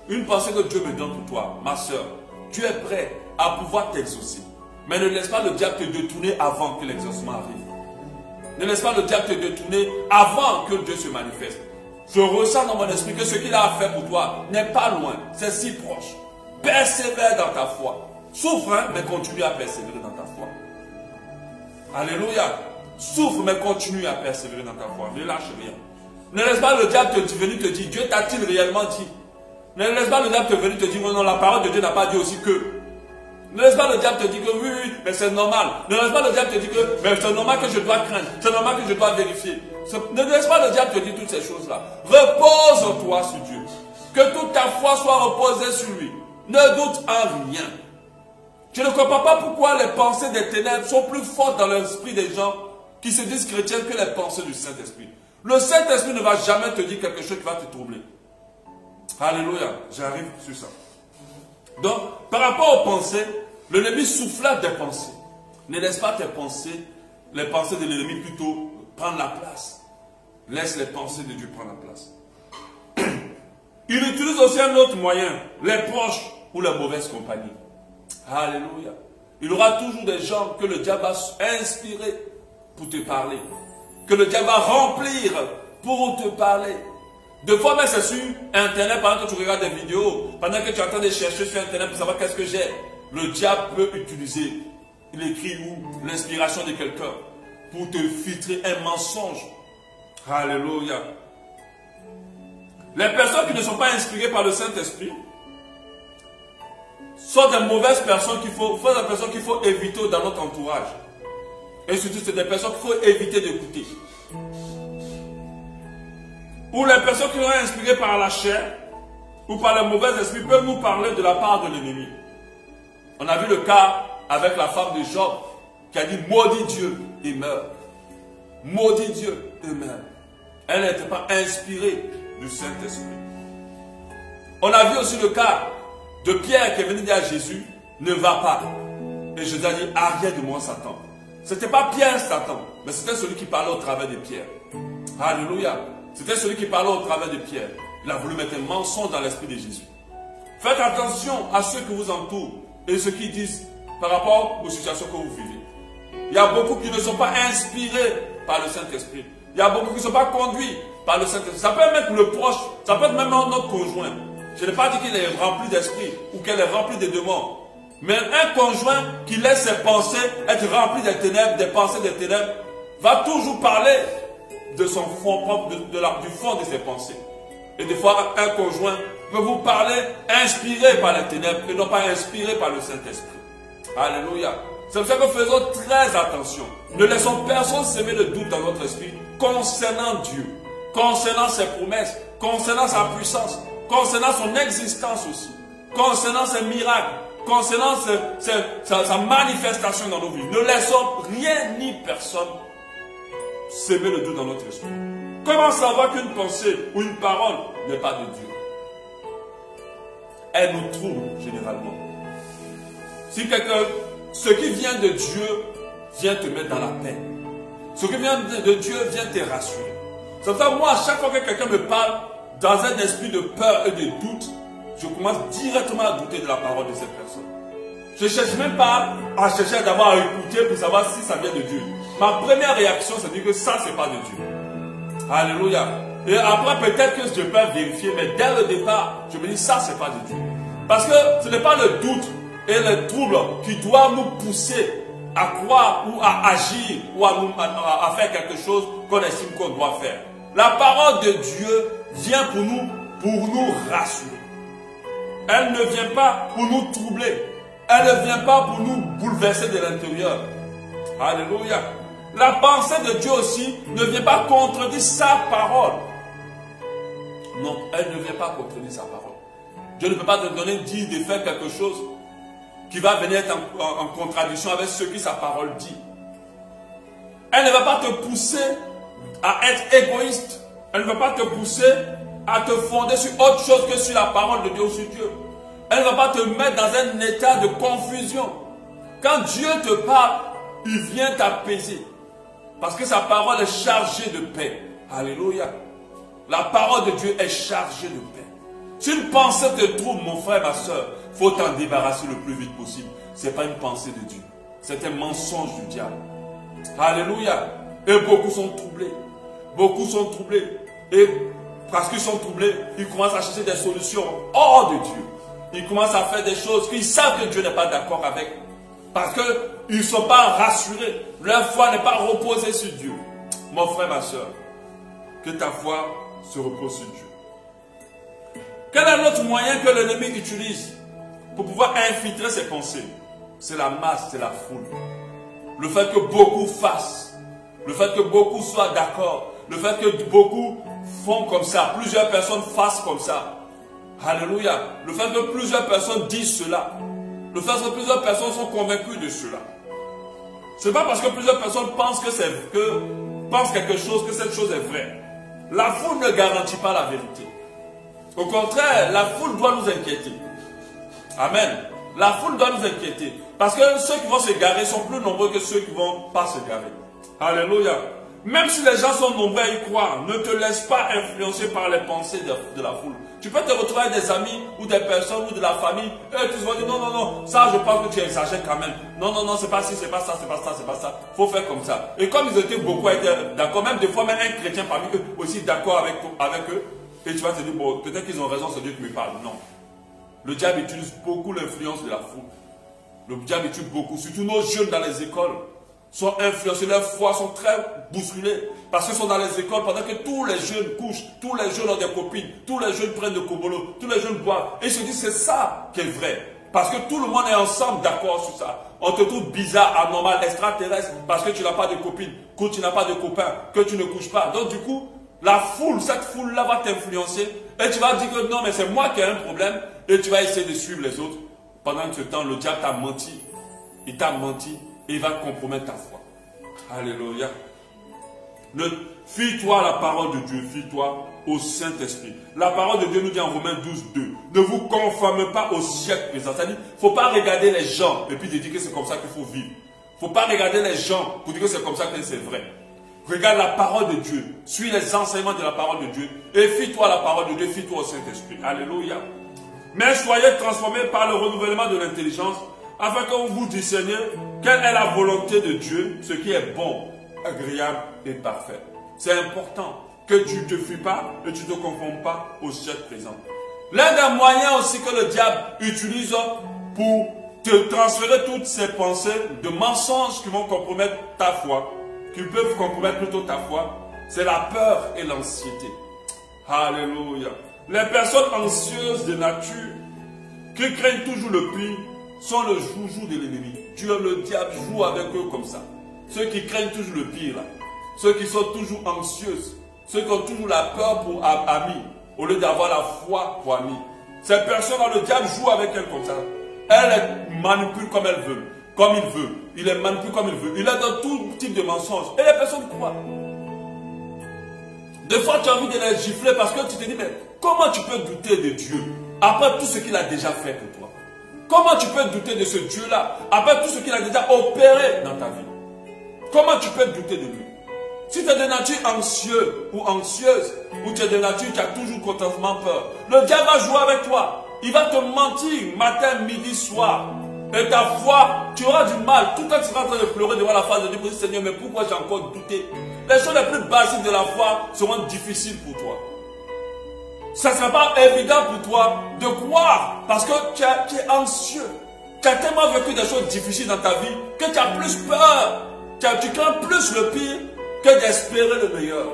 une pensée que Dieu me donne pour toi, ma soeur, tu es prêt à pouvoir t'exaucer. Mais ne laisse pas le diable te détourner avant que l'exaucement arrive. Ne laisse pas le diable te détourner avant que Dieu se manifeste. Je ressens dans mon esprit que ce qu'il a à faire pour toi n'est pas loin, c'est si proche. Persévère dans ta foi. Souffre, hein, mais continue à persévérer dans ta foi. Alléluia. Souffre, mais continue à persévérer dans ta foi. Ne lâche rien. Ne laisse pas le diable venir te dire, Dieu t'a-t-il réellement dit? Ne laisse pas le diable venir te dire, non, la parole de Dieu n'a pas dit aussi que. Ne laisse pas le diable te dire que oui, mais c'est normal. Ne laisse pas le diable te dire que mais c'est normal que je dois craindre. C'est normal que je dois vérifier. Ne laisse pas le diable te dire toutes ces choses-là. Repose-toi sur Dieu. Que toute ta foi soit reposée sur lui. Ne doute en rien. Je ne comprends pas pourquoi les pensées des ténèbres sont plus fortes dans l'esprit des gens qui se disent chrétiens que les pensées du Saint-Esprit. Le Saint-Esprit ne va jamais te dire quelque chose qui va te troubler. Alléluia. J'arrive sur ça. Donc, par rapport aux pensées, l'ennemi souffla des pensées. Ne laisse pas tes pensées, les pensées de l'ennemi plutôt prendre la place. Laisse les pensées de Dieu prendre la place. Il utilise aussi un autre moyen, les proches ou la mauvaise compagnie. Alléluia. Il y aura toujours des gens que le diable va inspirer pour te parler. Que le diable va remplir pour te parler. Deux fois, mais c'est sur Internet, pendant que tu regardes des vidéos, pendant que tu es en train de chercher sur Internet pour savoir qu'est-ce que j'ai, le diable peut utiliser l'écrit ou l'inspiration de quelqu'un pour te filtrer un mensonge. Alléluia. Les personnes qui ne sont pas inspirées par le Saint-Esprit sont des mauvaises personnes qu'il faut éviter dans notre entourage. Et surtout, c'est des personnes qu'il faut éviter d'écouter. Ou les personnes qui sont inspirées par la chair ou par le mauvais esprit peuvent nous parler de la part de l'ennemi. On a vu le cas avec la femme de Job qui a dit maudit Dieu et meurt. Maudit Dieu et meurt. Elle n'était pas inspirée du Saint-Esprit. On a vu aussi le cas de Pierre qui est venu dire à Jésus, ne va pas. Et Jésus a dit, arrière de moi Satan. Ce n'était pas Pierre Satan, mais c'était celui qui parlait au travers de Pierre. Alléluia. C'était celui qui parlait au travers de Pierre. Il a voulu mettre un mensonge dans l'esprit de Jésus. Faites attention à ceux qui vous entourent et ceux qui disent par rapport aux situations que vous vivez. Il y a beaucoup qui ne sont pas inspirés par le Saint-Esprit. Il y a beaucoup qui ne sont pas conduits par le Saint-Esprit. Ça peut être le proche, ça peut être même notre conjoint. Je n'ai pas dit qu'il est rempli d'esprit ou qu'elle est remplie de démons. Mais un conjoint qui laisse ses pensées être rempli des ténèbres, des pensées des ténèbres, va toujours parler de son fond propre, du fond de ses pensées. Et des fois, un conjoint peut vous parler inspiré par les ténèbres et non pas inspiré par le Saint-Esprit. Alléluia. C'est pour ça que faisons très attention. Ne laissons personne s'aimer le doute dans notre esprit concernant Dieu, concernant ses promesses, concernant sa puissance, concernant son existence aussi, concernant ses miracles, concernant sa manifestation dans nos vies. Ne laissons rien ni personne s'aimer le doute dans notre esprit. Comment savoir qu'une pensée ou une parole n'est pas de Dieu? Elle nous trouble généralement. Si ce qui vient de Dieu vient te mettre dans la paix. Ce qui vient de Dieu vient te rassurer. C'est pour ça que moi, à chaque fois que quelqu'un me parle dans un esprit de peur et de doute, je commence directement à douter de la parole de cette personne. Je ne cherche même pas à chercher d'abord à écouter pour savoir si ça vient de Dieu. Ma première réaction, c'est de dire que ça, ce n'est pas de Dieu. Alléluia. Et après, peut-être que je peux vérifier, mais dès le départ, je me dis ça, ce n'est pas de Dieu. Parce que ce n'est pas le doute et le trouble qui doivent nous pousser à croire ou à agir ou à faire quelque chose qu'on estime qu'on doit faire. La parole de Dieu vient pour nous rassurer. Elle ne vient pas pour nous troubler. Elle ne vient pas pour nous bouleverser de l'intérieur. Alléluia. La pensée de Dieu aussi ne vient pas contredire sa parole. Non, elle ne vient pas contredire sa parole. Dieu ne peut pas te donner dire de faire quelque chose qui va venir être en contradiction avec ce que sa parole dit. Elle ne va pas te pousser à être égoïste. Elle ne va pas te pousser à te fonder sur autre chose que sur la parole de Dieu ou sur Dieu. Elle ne va pas te mettre dans un état de confusion. Quand Dieu te parle, il vient t'apaiser. Parce que sa parole est chargée de paix. Alléluia. La parole de Dieu est chargée de paix. Si une pensée te trouble, mon frère, ma soeur, il faut t'en débarrasser le plus vite possible. Ce n'est pas une pensée de Dieu. C'est un mensonge du diable. Alléluia. Et beaucoup sont troublés. Beaucoup sont troublés. Et parce qu'ils sont troublés, ils commencent à chercher des solutions hors de Dieu. Ils commencent à faire des choses qu'ils savent que Dieu n'est pas d'accord avec. Parce qu'ils ne sont pas rassurés. Leur foi n'est pas reposée sur Dieu. Mon frère, ma soeur, que ta foi se repose sur Dieu. Quel est l'autre moyen que l'ennemi utilise pour pouvoir infiltrer ses pensées? C'est la masse, c'est la foule. Le fait que beaucoup fassent. Le fait que beaucoup soient d'accord. Le fait que beaucoup font comme ça. Plusieurs personnes fassent comme ça. Alléluia. Le fait que plusieurs personnes disent cela. Le fait que plusieurs personnes sont convaincues de cela. Ce n'est pas parce que plusieurs personnes pensent quelque chose que cette chose est vraie. La foule ne garantit pas la vérité. Au contraire, la foule doit nous inquiéter. Amen. La foule doit nous inquiéter. Parce que ceux qui vont se garer sont plus nombreux que ceux qui ne vont pas se garer. Alléluia. Même si les gens sont nombreux à y croire, ne te laisse pas influencer par les pensées de la foule. Tu peux te retrouver avec des amis ou des personnes ou de la famille et tu vas dire non, non, non, ça je pense que tu exagères quand même. Non, non, non, c'est pas ci, c'est pas ça, c'est pas ça, c'est pas ça. Il faut faire comme ça. Et comme ils étaient beaucoup à être d'accord, même des fois même un chrétien parmi eux aussi d'accord avec eux, et tu vas te dire, bon, peut-être qu'ils ont raison, c'est Dieu qui me parle. Non. Le diable utilise beaucoup l'influence de la foule. Le diable utilise beaucoup, surtout nos jeunes dans les écoles. Sont influencés, leurs foi sont très bousculés. Parce qu'ils sont dans les écoles pendant que tous les jeunes couchent, tous les jeunes ont des copines, tous les jeunes prennent de kobolo, tous les jeunes boivent. Et ils se disent c'est ça qui est vrai. Parce que tout le monde est ensemble d'accord sur ça. On te trouve bizarre, anormal, extraterrestre, parce que tu n'as pas de copine, que tu n'as pas de copain, que tu ne couches pas. Donc du coup, la foule, cette foule-là va t'influencer. Et tu vas dire que non, mais c'est moi qui ai un problème. Et tu vas essayer de suivre les autres. Pendant ce temps, le diable t'a menti. Il t'a menti. Et il va compromettre ta foi. Alléluia. Fie-toi à la parole de Dieu. Fie-toi au Saint-Esprit. La parole de Dieu nous dit en Romains 12, 2. Ne vous conformez pas au siècle présent. C'est-à-dire, il ne faut pas regarder les gens et puis dire que c'est comme ça qu'il faut vivre. Il ne faut pas regarder les gens pour dire que c'est comme ça que c'est vrai. Regarde la parole de Dieu. Suis les enseignements de la parole de Dieu. Et fie-toi à la parole de Dieu. Fie-toi au Saint-Esprit. Alléluia. Mais soyez transformés par le renouvellement de l'intelligence afin que vous discerniez quelle est la volonté de Dieu, ce qui est bon, agréable et parfait. c'est important que tu ne te fuis pas et tu ne te confondes pas au siècle présent. L'un des moyens aussi que le diable utilise pour te transférer toutes ces pensées de mensonges qui vont compromettre ta foi, qui peuvent compromettre plutôt ta foi, c'est la peur et l'anxiété. Alléluia. Les personnes anxieuses de nature, qui craignent toujours le pire, sont le joujou de l'ennemi. Dieu, le diable, joue avec eux comme ça. Ceux qui craignent toujours le pire, là. Ceux qui sont toujours anxieuses, ceux qui ont toujours la peur pour amis, au lieu d'avoir la foi pour amis. Ces personnes-là, le diable joue avec elles comme ça. Elle les manipule comme elle veut, comme il veut. Il les manipule comme il veut. Il est dans tout type de mensonges. Et les personnes croient. Des fois, tu as envie de les gifler parce que tu te dis, mais comment tu peux douter de Dieu après tout ce qu'il a déjà fait pour toi? Comment tu peux douter de ce Dieu-là après tout ce qu'il a déjà opéré dans ta vie? Comment tu peux douter de lui? Si tu es de nature anxieux ou anxieuse, ou tu es de nature qui a toujours constamment peur, le diable va jouer avec toi. Il va te mentir matin, midi, soir. Et ta foi, tu auras du mal. Tout le temps, tu seras en train de pleurer devant la face de Dieu. Seigneur, mais pourquoi j'ai encore douté? Les choses les plus basiques de la foi seront difficiles pour toi. Ça ne sera pas évident pour toi de croire parce que tu es anxieux. Tu as tellement vécu des choses difficiles dans ta vie que tu as plus peur. Tu crains plus le pire que d'espérer le meilleur.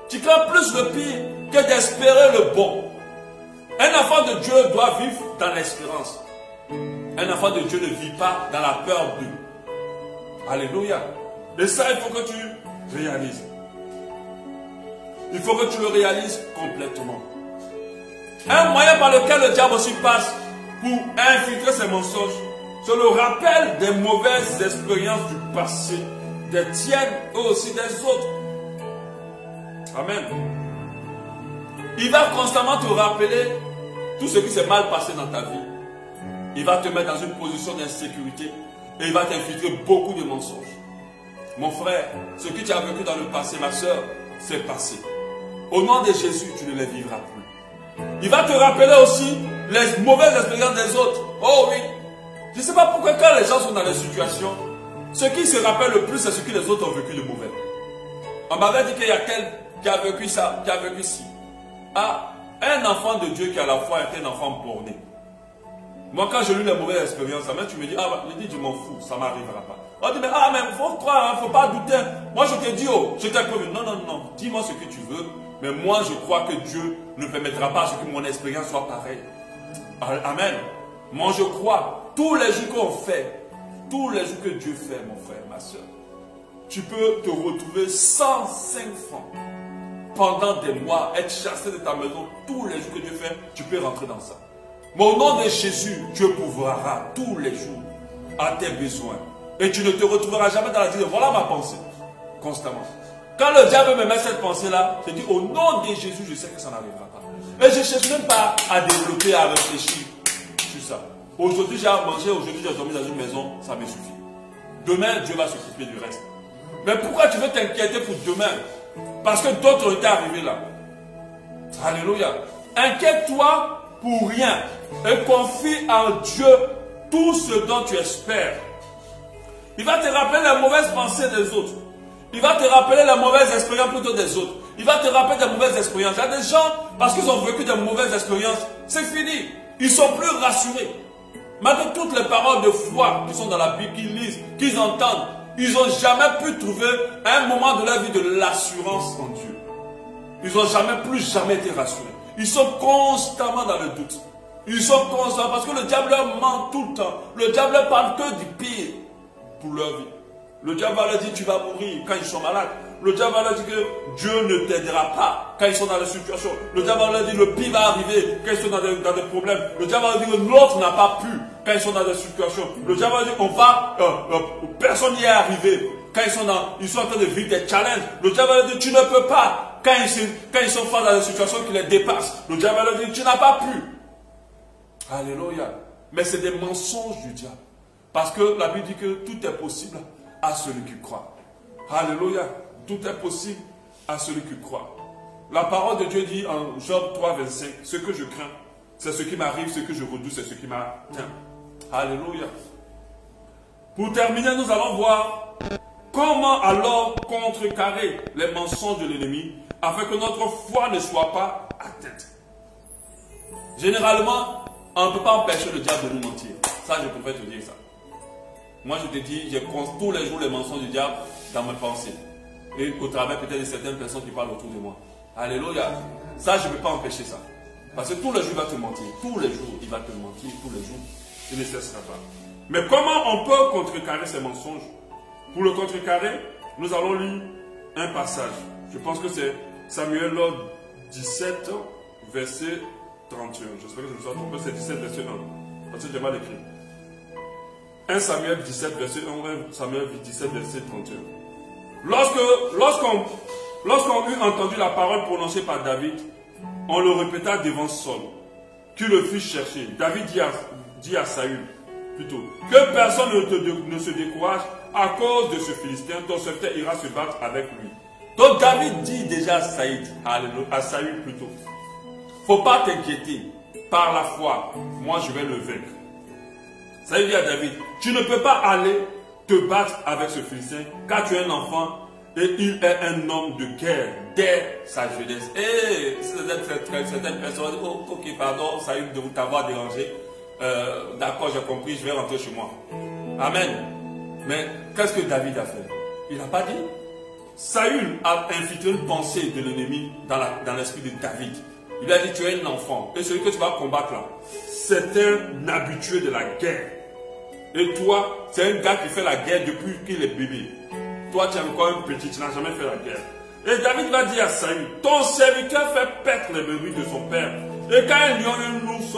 Tu crains plus le pire que d'espérer le bon. Un enfant de Dieu doit vivre dans l'espérance. Un enfant de Dieu ne vit pas dans la peur de. Alléluia. Et ça, il faut que tu réalises. Il faut que tu le réalises complètement. Un moyen par lequel le diable aussi passe pour infiltrer ses mensonges, c'est le rappel des mauvaises expériences du passé, des tiennes et aussi des autres. Amen. Il va constamment te rappeler tout ce qui s'est mal passé dans ta vie. Il va te mettre dans une position d'insécurité et il va t'infiltrer beaucoup de mensonges. Mon frère, ce que tu as vécu dans le passé, ma soeur, c'est passé. Au nom de Jésus, tu ne les vivras plus. Il va te rappeler aussi les mauvaises expériences des autres. Oh oui. Je ne sais pas pourquoi quand les gens sont dans des situations, ce qui se rappelle le plus, c'est ce que les autres ont vécu de mauvais. On m'avait dit qu'il y a tel qui a vécu ça, qui a vécu ci. Ah, un enfant de Dieu qui a la foi est un enfant borné. Moi, quand j'ai lu les mauvaises expériences, tu me dis, ah, je m'en fous, ça ne m'arrivera pas. On dit, mais il faut croire, il ne faut pas douter. Moi, je te dis, oh, je t'ai prévenu. Non, non, non, dis-moi ce que tu veux. Mais moi, je crois que Dieu ne permettra pas à ce que mon expérience soit pareille. Amen. Moi, je crois, tous les jours qu'on fait, tous les jours que Dieu fait, mon frère, ma soeur, tu peux te retrouver 105 francs pendant des mois, être chassé de ta maison, tous les jours que Dieu fait, tu peux rentrer dans ça. Mais au nom de Jésus, Dieu pourvoira tous les jours à tes besoins. Et tu ne te retrouveras jamais dans la vie de voilà ma pensée, constamment. Quand le diable me met cette pensée-là, je dis au nom de Jésus, je sais que ça n'arrivera pas. Et je ne cherche même pas à développer, à réfléchir sur ça. Aujourd'hui, j'ai à manger, aujourd'hui, j'ai dormi dans une maison, ça me suffit. Demain, Dieu va s'occuper du reste. Mais pourquoi tu veux t'inquiéter pour demain? Parce que d'autres ont été arrivés là. Alléluia. Inquiète-toi pour rien et confie en Dieu tout ce dont tu espères. Il va te rappeler les mauvaises pensées des autres. Il va te rappeler les mauvaises expériences plutôt des autres. Il va te rappeler des mauvaises expériences. Il y a des gens, parce qu'ils ont vécu de mauvaises expériences, c'est fini. Ils sont plus rassurés. Malgré toutes les paroles de foi qui sont dans la Bible, qu'ils lisent, qu'ils entendent, ils n'ont jamais pu trouver un moment de leur vie de l'assurance en Dieu. Ils n'ont jamais été rassurés. Ils sont constamment dans le doute. Ils sont constants parce que le diable leur ment tout le temps. Le diable leur parle que du pire pour leur vie. Le diable va leur dire tu vas mourir quand ils sont malades. Le diable va leur dire que Dieu ne t'aidera pas quand ils sont dans des situations. Le diable va leur dire le pire va arriver quand ils sont dans des problèmes. Le diable va leur dire que l'autre n'a pas pu quand ils sont dans des situations. Le diable va dire personne n'y est arrivé quand ils sont en train de vivre des challenges. Le diable va leur dire tu ne peux pas quand ils sont face à des situations qui les dépassent. Le diable va leur dire tu n'as pas pu. Alléluia. Mais c'est des mensonges du diable. Parce que la Bible dit que tout est possible à celui qui croit. Alléluia. Tout est possible à celui qui croit. La parole de Dieu dit en Job 3, 25, ce que je crains, c'est ce qui m'arrive, ce que je redoute, c'est ce qui m'atteint. Alléluia. Pour terminer, nous allons voir comment alors contrecarrer les mensonges de l'ennemi afin que notre foi ne soit pas atteinte? Généralement, on ne peut pas empêcher le diable de nous mentir. Ça, je préfère te dire ça. Moi, je te dis, je prends tous les jours les mensonges du diable dans mes pensées. Et au travers peut-être de certaines personnes qui parlent autour de moi. Alléluia. Ça, je ne peux pas empêcher ça. Parce que tous les jours, il va te mentir. Tous les jours, il va te mentir. Tous les jours, il ne cessera pas. Mais comment on peut contrecarrer ces mensonges? Pour le contrecarrer, nous allons lire un passage. Je pense que c'est Samuel 17, verset 31. J'espère que je me suis trompé, c'est 17, verset 1. Parce que j'ai mal écrit. 1 Samuel 17, verset 1, 1 Samuel 17, verset 31. Lorsqu'on eut entendu la parole prononcée par David, on le répéta devant Saul, qui le fit chercher. David dit à Saül, plutôt, que personne ne se décourage à cause de ce Philistin, ton serviteur ira se battre avec lui. Donc David dit déjà à Saül plutôt, faut pas t'inquiéter, par la foi, moi je vais le vaincre. Saül dit à David, tu ne peux pas aller te battre avec ce Philistin, car tu es un enfant et il est un homme de guerre dès sa jeunesse. Et certaines personnes disent, oh, ok, pardon, Saül, de t'avoir dérangé. D'accord, j'ai compris, je vais rentrer chez moi. Amen. Mais qu'est-ce que David a fait? Il n'a pas dit. Saül a infiltré une pensée de l'ennemi dans l'esprit de David. Il a dit, tu es un enfant. Et celui que tu vas combattre là, c'est un habitué de la guerre. Et toi, c'est un gars qui fait la guerre depuis qu'il est bébé. Toi, tu es encore un petit, tu n'as jamais fait la guerre. Et David va dire à Saül, ton serviteur fait paître les brebis de son père. Et quand un lion et un ours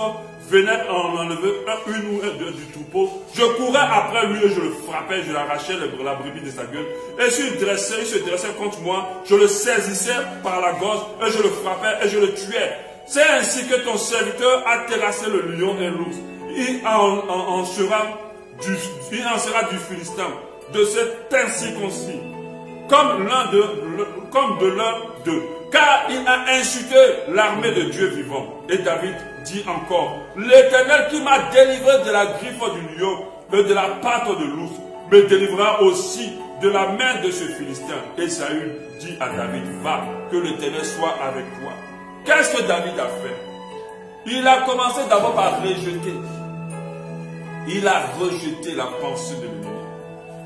venaient en enlever une ou deux du troupeau, je courais après lui et je le frappais, je l'arrachais la brebis de sa gueule. Et s'il se dressait contre moi, je le saisissais par la gorge et je le frappais et je le tuais. C'est ainsi que ton serviteur a terrassé le lion et l'ours. Il en sera du Philistin, de cet incirconcis, comme de l'un d'eux, car il a insulté l'armée de Dieu vivant. Et David dit encore, l'Éternel qui m'a délivré de la griffe du lion et de la patte de l'ours, me délivrera aussi de la main de ce Philistin. Et Saül dit à David, va, que l'Éternel soit avec toi. Qu'est-ce que David a fait? Il a commencé d'abord par rejeter. Il a rejeté la pensée de l'ennemi.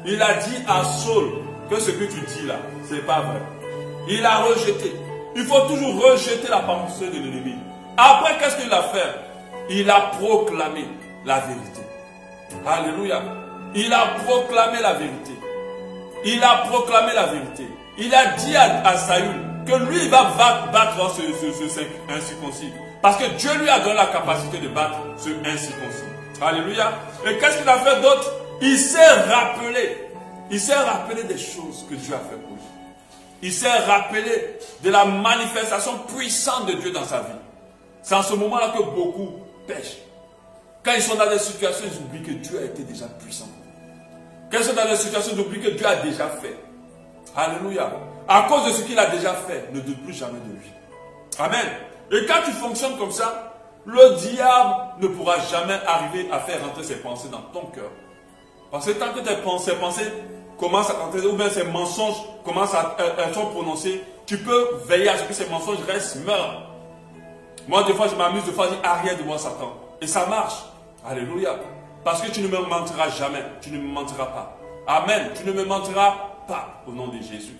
Il a dit à Saul que ce que tu dis là, ce n'est pas vrai. Il a rejeté. Il faut toujours rejeter la pensée de l'ennemi. Après, qu'est-ce qu'il a fait? Il a proclamé la vérité. Alléluia. Il a proclamé la vérité. Il a proclamé la vérité. Il a dit à Saül que lui, il va battre ce incirconcis. Parce que Dieu lui a donné la capacité de battre ce incirconcis. Alléluia. Et qu'est-ce qu'il a fait d'autre? Il s'est rappelé. Il s'est rappelé des choses que Dieu a fait pour lui. Il s'est rappelé de la manifestation puissante de Dieu dans sa vie. C'est en ce moment-là que beaucoup pêchent. Quand ils sont dans des situations, ils oublient que Dieu a été déjà puissant. Quand ils sont dans des situations, ils oublient que Dieu a déjà fait. Alléluia. À cause de ce qu'il a déjà fait, ne doute plus jamais de lui. Amen. Et quand tu fonctionnes comme ça, le diable ne pourra jamais arriver à faire rentrer ses pensées dans ton cœur. Parce que tant que tes pensées commencent à rentrer, ou bien ces mensonges commencent à être prononcés, tu peux veiller à ce que ces mensonges restent, meurent. Moi, des fois, je m'amuse de faire dire arrière de moi, Satan. Et ça marche. Alléluia. Parce que tu ne me mentiras jamais. Tu ne me mentiras pas. Amen. Tu ne me mentiras pas au nom de Jésus.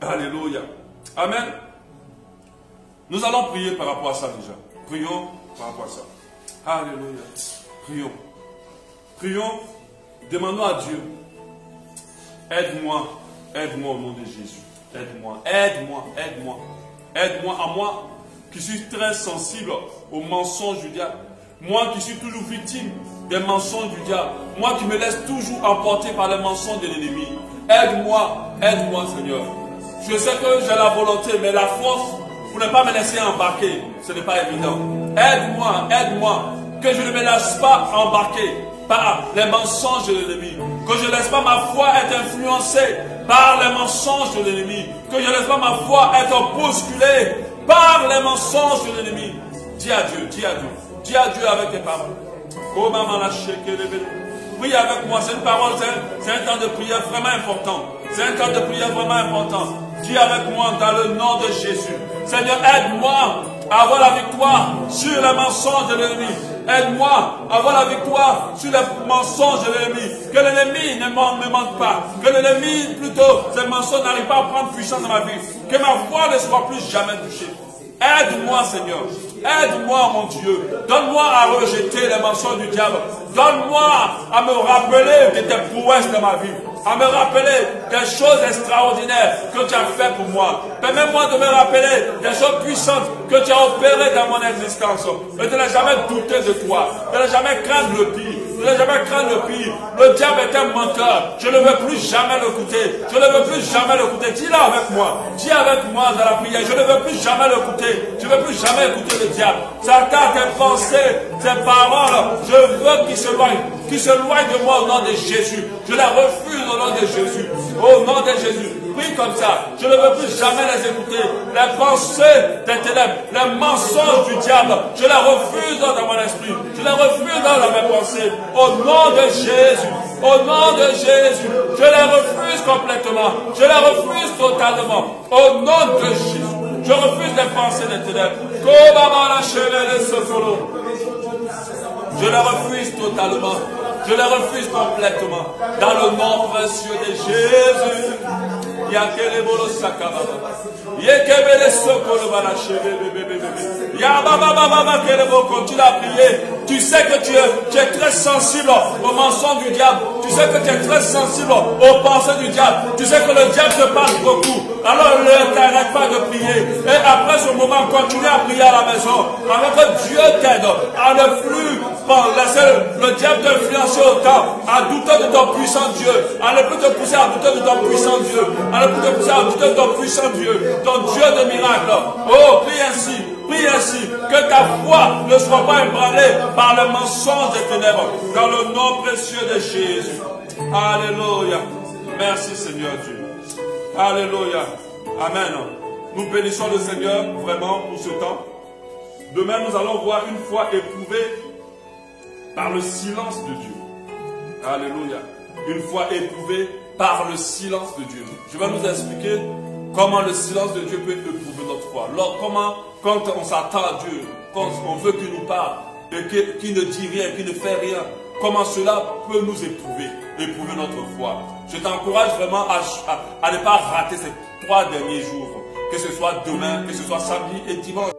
Alléluia. Amen. Nous allons prier par rapport à ça déjà. Prions par rapport à ça. Alléluia. Prions. Prions. Demandons à Dieu. Aide-moi. Aide-moi au nom de Jésus. Aide-moi. Aide-moi. Aide-moi. Aide-moi à moi qui suis très sensible aux mensonges du diable. Moi qui suis toujours victime des mensonges du diable. Moi qui me laisse toujours emporter par les mensonges de l'ennemi. Aide-moi. Aide-moi, Seigneur. Je sais que j'ai la volonté, mais la force pour ne pas me laisser embarquer, ce n'est pas évident. Aide-moi, aide-moi, que je ne me laisse pas embarquer par les mensonges de l'ennemi. Que je ne laisse pas ma foi être influencée par les mensonges de l'ennemi. Que je ne laisse pas ma foi être bousculée par les mensonges de l'ennemi. Dis à Dieu, dis à Dieu. Dis à Dieu avec tes paroles. Prie avec moi. C'est une parole, c'est un temps de prière vraiment important. C'est un temps de prière vraiment important. Dis avec moi dans le nom de Jésus. Seigneur, aide-moi à avoir la victoire sur les mensonges de l'ennemi. Aide-moi à avoir la victoire sur les mensonges de l'ennemi. Que l'ennemi ne mente pas. Que l'ennemi, plutôt, ces mensonges n'arrivent pas à prendre puissance dans ma vie. Que ma voix ne soit plus jamais touchée. Aide-moi, Seigneur. Aide-moi, mon Dieu. Donne-moi à rejeter les mensonges du diable. Donne-moi à me rappeler de tes prouesses dans ma vie. À me rappeler des choses extraordinaires que tu as fait pour moi. Permets-moi de me rappeler des choses puissantes que tu as opérées dans mon existence. Je ne n'ai jamais douté de toi. Je n'ai jamais craint le pire. Je ne jamais craindre le pire. Le diable est un menteur. Je ne veux plus jamais l'écouter. Je ne veux plus jamais l'écouter. Dis-le avec moi. Dis avec moi dans la prière. Je ne veux plus jamais l'écouter. Je ne veux plus jamais écouter le diable. Satan, tes pensées, tes paroles, je veux qu'il s'éloigne. Qu'il s'éloigne de moi au nom de Jésus. Je les refuse au nom de Jésus. Au nom de Jésus. Prie comme ça. Je ne veux plus jamais les écouter. Les pensées des ténèbres, les mensonges du diable, je les refuse dans mon esprit. Je les refuse dans mes pensées. Au nom de Jésus. Au nom de Jésus. Je les refuse complètement. Je les refuse totalement. Au nom de Jésus. Je refuse les pensées des ténèbres. Je les refuse totalement. Je les refuse complètement. Dans le nom précieux de Jésus. Yakelebolo sakababa. Yekebele sokolo balachebe bébé. Yababa kelebo, continue à prier. Tu sais que tu es très sensible aux mensonges du diable. Tu sais que tu es très sensible aux pensées du diable. Tu sais que le diable te parle beaucoup. Alors ne t'arrête pas de prier. Et après ce moment, continue à prier à la maison. Avant que Dieu t'aide à ne plus laisser le diable t'influencer autant, à douter de ton puissant Dieu, à ne plus te pousser à douter de ton puissant Dieu, à ne plus te pousser à douter de ton puissant Dieu, ton Dieu de miracles. Oh, prie ainsi. Prie ainsi, que ta foi ne soit pas ébranlée par le mensonge des ténèbres, dans le nom précieux de Jésus. Alléluia. Merci Seigneur Dieu. Alléluia. Amen. Nous bénissons le Seigneur vraiment pour ce temps. Demain, nous allons voir une foi éprouvée par le silence de Dieu. Alléluia. Une foi éprouvée par le silence de Dieu. Je vais nous expliquer comment le silence de Dieu peut éprouver notre foi. Alors, quand on s'attend à Dieu, quand on veut qu'il nous parle, et qu'il ne dit rien, qu'il ne fait rien, comment cela peut nous éprouver notre foi. Je t'encourage vraiment à ne pas rater ces 3 derniers jours, que ce soit demain, que ce soit samedi et dimanche.